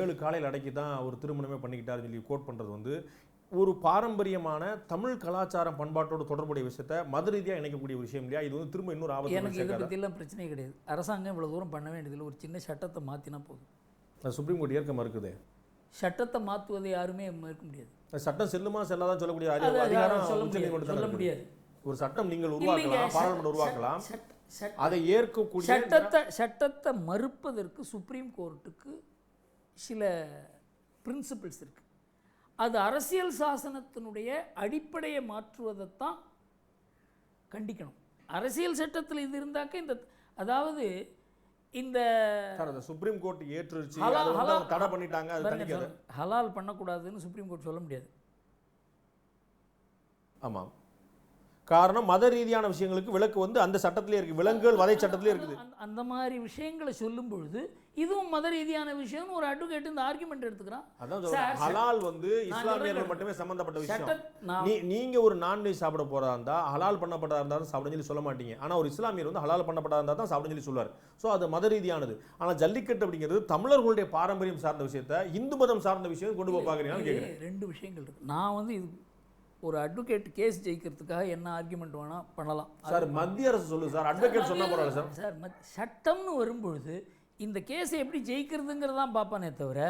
7 காலையில் அடக்கி தான் ஒரு திருமணமே பண்ணிக்கிட்டாருன்னு சொல்லி கோட் பண்ணுறது வந்து ஒரு பாரம்பரியமான தமிழ் கலாச்சாரம் பண்பாட்டோடு தொடர்புடைய விஷயத்தை மத ரீதியாக இணைக்கக்கூடிய விஷயம் இல்லையா? இது வந்து திரும்ப இன்னொரு ஆபத்து. எனக்கு இதை பற்றியெல்லாம் பிரச்சனையே கிடையாது. அரசாங்கம் இவ்வளோ தூரம் பண்ண வேண்டியதில்லை, ஒரு சின்ன சட்டத்தை மாற்றினா போதும். அது சுப்ரீம் கோர்ட் ஏற்க மறுக்குது. சட்டத்தை மாற்றுவதை யாருமே மறுக்க முடியாது. சட்டம் செல்லுமா செல்லாதான் சொல்லக்கூடிய அதிகாரம் சொல்ல முடியாது. ஒரு சட்டம் நீங்கள் உருவாக்கலாம், பாராளுமன்றம் உருவாக்கலாம், அதை ஏற்கக்கூடிய சட்டத்தை மறுப்பதற்கு சுப்ரீம் கோர்ட்டுக்கு சில பிரின்சிபிள்ஸ் இருக்குது. அது அரசியல் சாசனத்தினுடைய அடிப்படையை மாற்றுவதைத்தான் கண்டிக்கணும். அரசியல் சட்டத்தில் இது இருந்தாக்க இந்த, அதாவது இந்த சுப்ரீம் கோர்ட் ஏற்றுச்சு தடை பண்ணிட்டாங்க, ஹலால் பண்ணக்கூடாதுன்னு சுப்ரீம் கோர்ட் சொல்ல முடியாது. ஆமாம், காரணம் மத ரீதியான விஷயங்களுக்கு விலக்கு வந்து அந்த சட்டத்திலே இருக்கு, விலங்குகள் வதை சட்டத்திலே இருக்குது. அந்த மாதிரி விஷயங்களை சொல்லும் பொழுது இதுவும் மத ரீதியான விஷயம் ஒரு அட்வொகேட் இந்த ஆர்குமெண்ட் எடுத்துக்கிறான். அதான் ஹலால் வந்து இஸ்லாமியர்கள் மட்டுமே சம்பந்தப்பட்ட விஷயம். நீங்க ஒரு நான்வெஜ் சாப்பிட போறதா இருந்தா ஹலால் பண்ணப்பட்டதா இருந்தாலும் சாப்பிட சொல்ல மாட்டீங்க. ஆனா ஒரு இஸ்லாமியர் வந்து ஹலால் பண்ணப்பட்டதா இருந்தா தான் சாப்பிட சொல்லுவார். ஸோ அது மத ரீதியானது. ஆனா ஜல்லிக்கட்டு அப்படிங்கிறது தமிழர்களுடைய பாரம்பரியம் சார்ந்த விஷயத்தை இந்து மதம் சார்ந்த விஷயம் கொண்டு போய் பார்க்குறீங்கன்னு கேட்குறேன். 2 விஷயங்கள் இருக்கு. நான் வந்து இது ஒரு அட்வொகேட் கேஸ் ஜெயிக்கிறதுக்காக என்ன ஆர்குமெண்ட் வேணால் பண்ணலாம் சார். மத்திய அரசு சொல்லு சார், அட்வொகேட் சொன்னால் பரவாயில்ல சார். சார் சட்டம்னு வரும்பொழுது இந்த கேஸை எப்படி ஜெயிக்கிறதுங்கிறதான் பார்ப்பானே தவிர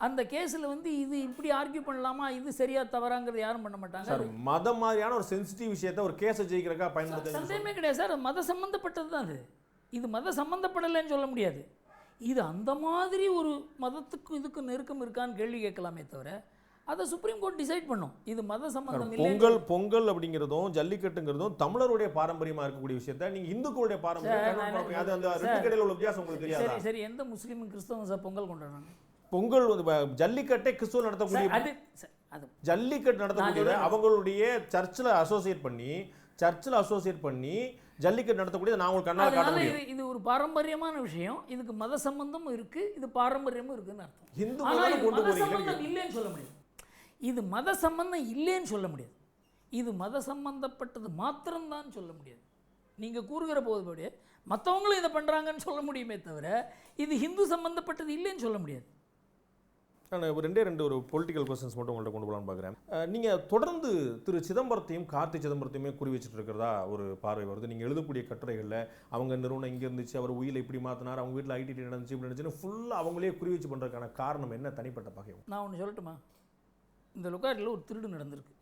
அந்த கேஸில் வந்து இது இப்படி ஆர்கியூ பண்ணலாமா, இது சரியா தவறாங்கிறது யாரும் பண்ண மாட்டாங்க. சார் மதம் மாதிரியான ஒரு சென்சிட்டிவ் விஷயத்தை ஒரு கேஸை ஜெயிக்கிறக்கா பயன்படுத்த சந்தேகமே கிடையாது சார். மத சம்மந்தப்பட்டது தான் அது. இது மத சம்மந்தப்படலைன்னு சொல்ல முடியாது. இது அந்த மாதிரி ஒரு மதத்துக்கும் இதுக்கும் நெருக்கம் இருக்கான்னு கேள்வி கேட்கலாமே தவிர அதை சுப்ரீம் கோர்ட் டிசைட் பண்ணும். இது மத சம்பந்தம் இல்லை. பொங்கல் அப்படிங்கிறதும் ஜல்லிக்கட்டுங்கிறதும் தமிழருடைய பாரம்பரியமா இருக்கக்கூடிய விஷயத்தை நீங்க இந்துக்களுடைய பாரம்பரியம், அது அந்த ரெண்டு கடையில் உள்ள வித்தியாசம் உங்களுக்கு தெரியாது. சரி, எந்த முஸ்லீமும் கிறிஸ்தவம் சார் பொங்கல் கொண்டாடுறாங்க? பொங்கல் ஜல்லிக்கட்டை கிறிஸ்துவ நடத்தக்கூடிய ஜல்லிக்கட்டு நடத்தக்கூடிய அவங்களுடைய சர்ச்சில் அசோசியேட் பண்ணி ஜல்லிக்கட்டு நடத்தக்கூடிய நான் உங்களுக்கு கண்ணால் காட்ட முடியும். இது ஒரு பாரம்பரியமான விஷயம். இதுக்கு மத சம்பந்தமும் இருக்கு, இது பாரம்பரியமும் இருக்குன்னு அர்த்தம். இந்து மதம் கொண்டு போறீங்க இல்லைன்னு சொல்ல முடியாது. இது மத சம்பந்தம் இல்லைன்னு சொல்ல முடியாது. இது மத சம்பந்தப்பட்டது மாத்திரம்தான் சொல்ல முடியாது. நீங்கள் கூறுகிற போது மற்றவங்களும் இதை பண்ணுறாங்கன்னு சொல்ல முடியுமே தவிர இது ஹிந்து சம்பந்தப்பட்டது இல்லைன்னு சொல்ல முடியாது. நான் ரெண்டு ஒரு பொலிட்டிக்கல் கொஸ்டின்ஸ் மட்டும் உங்கள்கிட்ட கொண்டு போகலான்னு பார்க்குறேன். நீங்கள் தொடர்ந்து திரு சிதம்பரத்தையும் கார்த்தி சிதம்பரத்தையுமே குறி வச்சுட்டு இருக்கிறதா ஒரு பார்வை வருது. நீங்கள் எழுதக்கூடிய கட்டுரைகளில் அவங்க நிறுவனம் இங்கே இருந்துச்சு, அவர் உயிரை இப்படி மாற்றினார், அவங்க வீட்டில் ஐடி நடந்துச்சு இப்படி நடந்துச்சுன்னு ஃபுல்லாக அவங்களே குறி வச்சு பண்ணுறதுக்கான காரணம் என்ன? தனிப்பட்ட பகை. நான் ஒன்று சொல்லட்டுமா? இந்த லொக்காரில் ஒரு திருடு நடந்திருக்கு.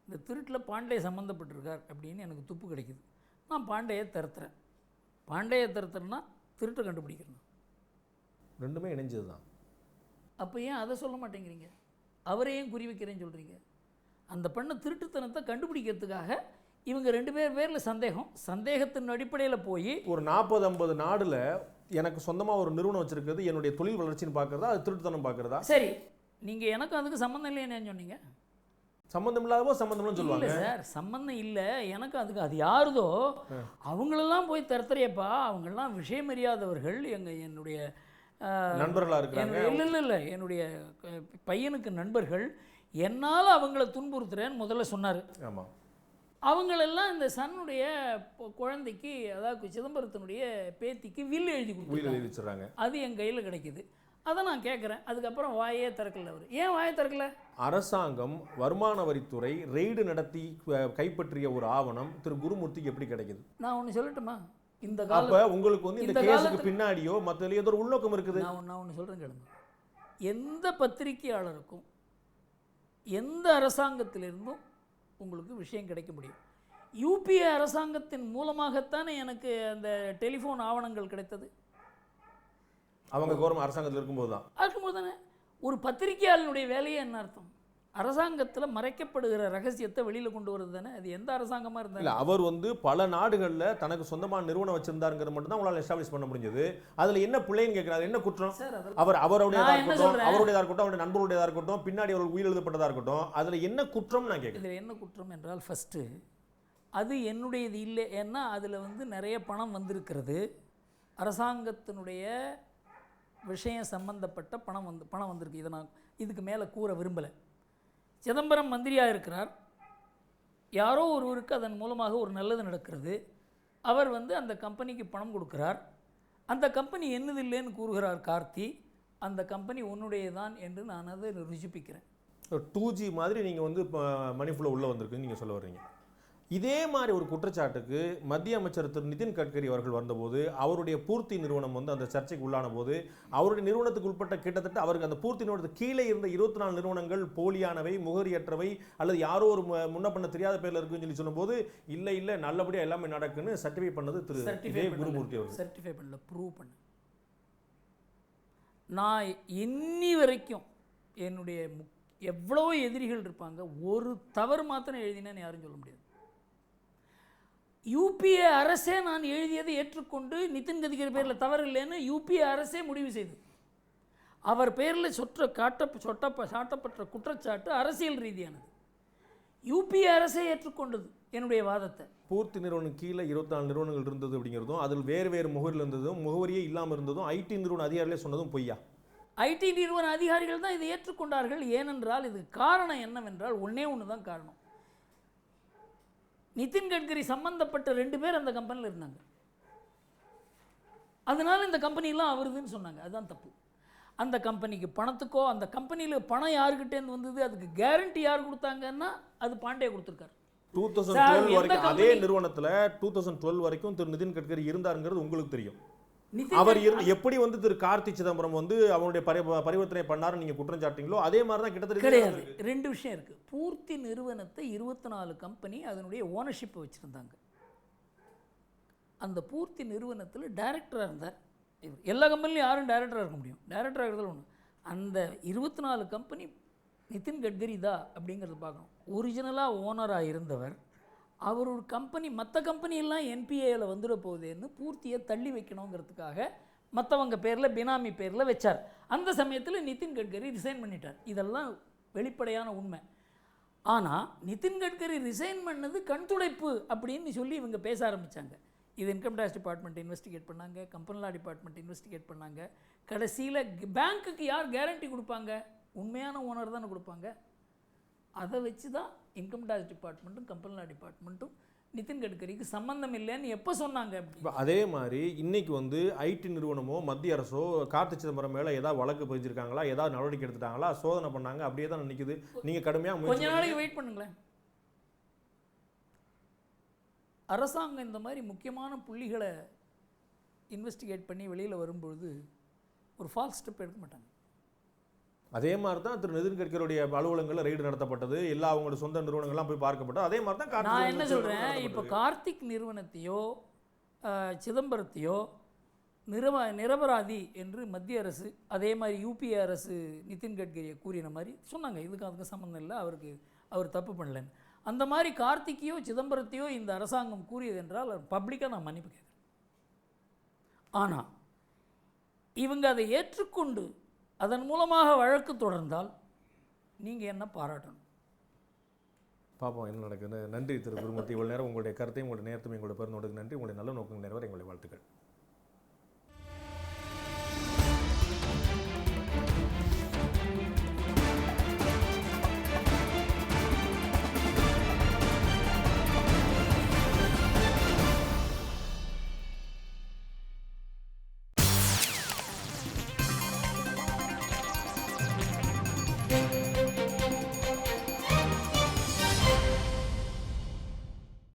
இந்த திருட்டில் பாண்டே சம்மந்தப்பட்டிருக்கார் அப்படின்னு எனக்கு துப்பு கிடைக்குது. நான் பாண்டையை திறத்துறேன்னா திருட்டை கண்டுபிடிக்கணும். ரெண்டுமே இணைஞ்சது தான். அப்போ ஏன் அதை சொல்ல மாட்டேங்கிறீங்க? அவரையும் குறி வைக்கிறேன்னு சொல்கிறீங்க. அந்த பண்ண திருட்டுத்தனத்தை கண்டுபிடிக்கிறதுக்காக இவங்க 2 பேரில் சந்தேகத்தின் அடிப்படையில் போய் ஒரு 40-50 நாடுல எனக்கு சொந்தமாக ஒரு நிறுவனம் வச்சிருக்கிறது என்னுடைய தொழில் வளர்ச்சின்னு பார்க்குறதா, அது திருட்டுத்தனம் பார்க்குறதா? சரி, நீங்கள் எனக்கு அதுக்கு சம்மந்தம் இல்லைன்னு சொன்னீங்க. சம்மந்தம் இல்லாதவோ சம்மந்தம்னு சொல்லுவாங்க. இல்லை சார், சம்மந்தம் இல்லை எனக்கு அதுக்கு. அது யாருதோ அவங்களெல்லாம் போய் தரத்துறையப்பா, அவங்கெல்லாம் விஷயம் அறியாதவர்கள், என்னுடைய நண்பர்களாக இருக்கிறாங்க. இல்லை என்னுடைய பையனுக்கு நண்பர்கள், என்னால் அவங்கள துன்புறுத்துறேன்னு முதல்ல சொன்னார். ஆமாம். அவங்களெல்லாம் இந்த சன்னுடைய குழந்தைக்கு, அதாவது சிதம்பரத்தினுடைய பேத்திக்கு வில் எழுதி கொடுத்துருக்காங்க. அது என் கையில் கிடைக்கிது. அதை நான் கேட்குறேன். அதுக்கப்புறம் வாயே திறக்கல. அவர் ஏன் வாயை திறக்கல? அரசாங்கம் வருமான வரித்துறை ரெய்டு நடத்தி கைப்பற்றிய ஒரு ஆவணம் திரு குருமூர்த்திக்கு எப்படி கிடைக்குது? நான் ஒன்று சொல்லட்டுமா? இந்த அப்ப உங்களுக்கு வந்து இந்த கேஸுக்கு பின்னாடியோ மற்றதுல ஏதோ ஒரு உள்நோக்கம் இருக்குது. நான் ஒன்று சொல்கிறேன் கேளுங்க. எந்த பத்திரிகையாளருக்கும் எந்த அரசாங்கத்திலிருந்தும் உங்களுக்கு விஷயம் கிடைக்க முடியும். யூபிஏ அரசாங்கத்தின் மூலமாகத்தானே எனக்கு அந்த டெலிஃபோன் ஆவணங்கள் கிடைத்தது. அவங்க கவர்மெண்ட் அரசாங்கத்தில் இருக்கும்போது தானே. ஒரு பத்திரிகையாளனுடைய வேலையே என்ன அர்த்தம்? அரசாங்கத்தில் மறைக்கப்படுகிற ரகசியத்தை வெளியில் கொண்டு வருது தானே. அது எந்த அரசாங்கமாக இருந்தாலும் இல்லை, அவர் வந்து பல நாடுகளில் தனக்கு சொந்தமான நிறுவனம் வச்சிருந்தாருங்கிறது மட்டும் தான் உங்களால் எஸ்டாப்ளிஷ் பண்ண முடிஞ்சது. அதில் என்ன பிள்ளைன்னு கேட்குறாரு, என்ன குற்றம்? அவருடையதாக இருக்கட்டும், அவருடைய நண்பருடையதாக இருக்கட்டும், பின்னாடி அவர்கள் உயிர் எழுதப்பட்டதாக இருக்கட்டும், அதில் என்ன குற்றம் நான் கேட்குறேன். இதில் என்ன குற்றம் என்றால், ஃபஸ்ட்டு அது என்னுடையது இல்லை. ஏன்னா அதில் வந்து நிறைய பணம் வந்திருக்கிறது. அரசாங்கத்தினுடைய விஷயம் சம்பந்தப்பட்ட பணம் வந்திருக்கு. இதை நான் இதுக்கு மேலே கூற விரும்பலை. சிதம்பரம் மந்திரியாக இருக்கிறார். யாரோ ஒருவருக்கு அதன் மூலமாக ஒரு நல்லது நடக்கிறது. அவர் வந்து அந்த கம்பெனிக்கு பணம் கொடுக்கிறார். அந்த கம்பெனி என்னது இல்லைன்னு கூறுகிறார் கார்த்தி. அந்த கம்பெனி உன்னுடையதான் என்று நான் அதை ருசிப்பிக்கிறேன். 2G மாதிரி நீங்கள் வந்து மணிஃபுள்ள உள்ளே வந்திருக்குன்னு நீங்கள் சொல்ல வர்றீங்க. இதே மாதிரி ஒரு குற்றச்சாட்டுக்கு மத்திய அமைச்சர் திரு நிதின் கட்கரி அவர்கள் வந்தபோது அவருடைய பூர்த்தி நிறுவனம் வந்து அந்த சர்ச்சைக்கு உள்ளான போது அவருடைய நிறுவனத்துக்கு உட்பட்ட கிட்டத்தட்ட அவருக்கு அந்த பூர்த்தி நிறுவனத்துக்கு கீழே இருந்த 24 நிறுவனங்கள் போலியானவை, முகரியற்றவை, அல்லது யாரோ ஒரு முன்ன பண்ண தெரியாத பேரில் இருக்குன்னு சொல்லி சொல்லும்போது இல்லை நல்லபடியாக எல்லாமே நடக்குன்னு சர்டிஃபை பண்ணது திரு குருமூர்த்தி அவர்கள். சர்டிஃபை பண்ணல, ப்ரூவ் பண்ண. நான் இன்னி வரைக்கும் என்னுடைய எவ்வளோ எதிரிகள் இருப்பாங்க, ஒரு தவறு மாத்திரம் எழுதினேன்னு யாரும் சொல்ல முடியாது. யூபிஏ அரசே நான் எழுதியதை ஏற்றுக்கொண்டு நிதின் கட்கரி பேரில் தவறு இல்லைன்னு யூபிஏ அரசே முடிவு செய்து அவர் பேரில் சாட்டப்பட்ட குற்றச்சாட்டு அரசியல் ரீதியானது. யூபிஏ அரசே ஏற்றுக்கொண்டது என்னுடைய வாதத்தை. பூர்த்தி நிறுவனம் கீழே 24 நிறுவனங்கள் இருந்தது அப்படிங்கிறதும், அதில் வேறு முகவரியில் இருந்ததும், முகவரியே இல்லாமல் இருந்ததும், ஐடி நிறுவன அதிகாரிகளே சொன்னதும் பொய்யா? ஐடி நிறுவன அதிகாரிகள் தான் இதை ஏற்றுக்கொண்டார்கள். ஏனென்றால் இது காரணம் என்னவென்றால் ஒன்று தான் காரணம். நிதின் கட்கரி சம்பந்தப்பட்ட 2 பேர் அந்த கம்பெனியில் இருந்தாங்க. அதனால இந்த கம்பெனிலாம் அவருதுன்னு சொன்னாங்க. அதுதான் தப்பு. அந்த கம்பெனிக்கு பணத்துக்கோ, அந்த கம்பெனியில் பணம் யாருக்கிட்டேருந்து வந்தது, அதுக்கு கேரண்டி யார் கொடுத்தாங்கன்னா அது பாண்டே கொடுத்துருக்காரு. 2012 வரைக்கும் அதே நிறுவனத்தில் 2012 வரைக்கும் திரு நிதின் கட்கரி இருந்தாருங்கிறது உங்களுக்கு தெரியும். அவர் எப்படி வந்து திரு கார்த்தி சிதம்பரம் வந்து அவருடைய பரிவர்த்தனை பண்ணாரு நீங்க குற்றம் சாட்டிங்களோ அதே மாதிரி தான் கிட்டத்தட்ட கிடையாது. 2 விஷயம் இருக்கு. பூர்த்தி நிறுவனத்தை 24 கம்பெனி அதனுடைய ஓனர்ஷிப் வச்சிருந்தாங்க. அந்த பூர்த்தி நிறுவனத்தில் டைரக்டராக இருந்தார். எல்லா கம்பெனிலையும் யாரும் டைரக்டராக இருக்க முடியும். டைரக்டராக இருக்கிறது ஒன்று. அந்த 24 கம்பெனி நிதின் கட்கரி தான் அப்படிங்கிறது பார்க்கணும். ஒரிஜினலாக ஓனராக இருந்தவர் அவர் ஒரு கம்பெனி, மற்ற கம்பெனியெல்லாம் என்பிஏயில் வந்துட போகுதுன்னு பூர்த்தியை தள்ளி வைக்கணுங்கிறதுக்காக மற்றவங்க பேரில், பினாமி பேரில் வச்சார். அந்த சமயத்தில் நிதின் கட்கரி ரிசைன் பண்ணிட்டார். இதெல்லாம் வெளிப்படையான உண்மை. ஆனால் நிதின் கட்கரி ரிசைன் பண்ணது கண் துடைப்பு அப்படின்னு சொல்லி இவங்க பேச ஆரம்பித்தாங்க. இது இன்கம் டேக்ஸ் டிபார்ட்மெண்ட் இன்வெஸ்டிகேட் பண்ணாங்க, கம்பெனி லா டிபார்ட்மெண்ட் இன்வெஸ்டிகேட் பண்ணாங்க. கடைசியில் பேங்க்குக்கு யார் கேரண்டி கொடுப்பாங்க? உண்மையான ஓனர் தானே கொடுப்பாங்க. அதை வச்சு தான் இன்கம் டேக்ஸ் டிபார்ட்மெண்ட்டும் கம்பெனி லா டிபார்ட்மெண்ட்டும் நிதின் கட்கரிக்கு சம்பந்தம் இல்லைன்னு எப்போ சொன்னாங்க? அதே மாதிரி இன்னைக்கு வந்து ஐடி நிறுவனமோ மத்திய அரசோ கார்த்தி சிதம்பரம் மேலே ஏதாவது வழக்கு பதிஞ்சிருக்காங்களா, ஏதாவது நடவடிக்கை எடுத்துட்டாங்களா, சோதனை பண்ணாங்க, அப்படியே தான் நிற்குது. நீங்கள் கடுமையாக கொஞ்ச நாளைக்கு வெயிட் பண்ணுங்களேன். அரசாங்கம் இந்த மாதிரி முக்கியமான புள்ளிகளை இன்வெஸ்டிகேட் பண்ணி வெளியில் வரும்பொழுது ஒரு ஃபால்ஸ் ஸ்டெப் எடுக்க மாட்டாங்க. அதே மாதிரி தான் திரு நிதின் கட்கரியுடைய அலுவலகங்களில் ரெய்டு நடத்தப்பட்டது, எல்லா அவங்களோட சொந்த நிறுவனங்கள்லாம் போய் பார்க்கப்பட்டது. அதே மாதிரி தான் நான் என்ன சொல்கிறேன், இப்போ கார்த்திக் நிறுவனத்தையோ சிதம்பரத்தையோ நிரபராதி என்று மத்திய அரசு, அதே மாதிரி யூபிஏ அரசு நிதின் கட்கரியை கூறின மாதிரி சொன்னாங்க. அதுக்கு சம்மந்தம் இல்லை, அவர் தப்பு பண்ணலன்னு. அந்த மாதிரி கார்த்திக்கையோ சிதம்பரத்தையோ இந்த அரசாங்கம் கூறியது என்றால் பப்ளிக்காக நான் மன்னிப்பு கேட்குறேன். ஆனால் இவங்க அதை ஏற்றுக்கொண்டு அதன் மூலமாக வழக்கு தொடர்ந்தால் நீங்கள் என்ன பாராட்டணும். பார்ப்போம் என்ன நடக்குதுன்னு. நன்றி திரு குருமூர்த்தி. இவ்வளோ நேரம் உங்களுடைய கருத்தையும் உங்களுடைய நேரத்தையும் எங்களுடைய பெருந்தோடுக்கு நன்றி. உங்களுடைய நல்ல நோக்கம் நிறைவேற எங்களுடைய வாழ்த்துக்கள்.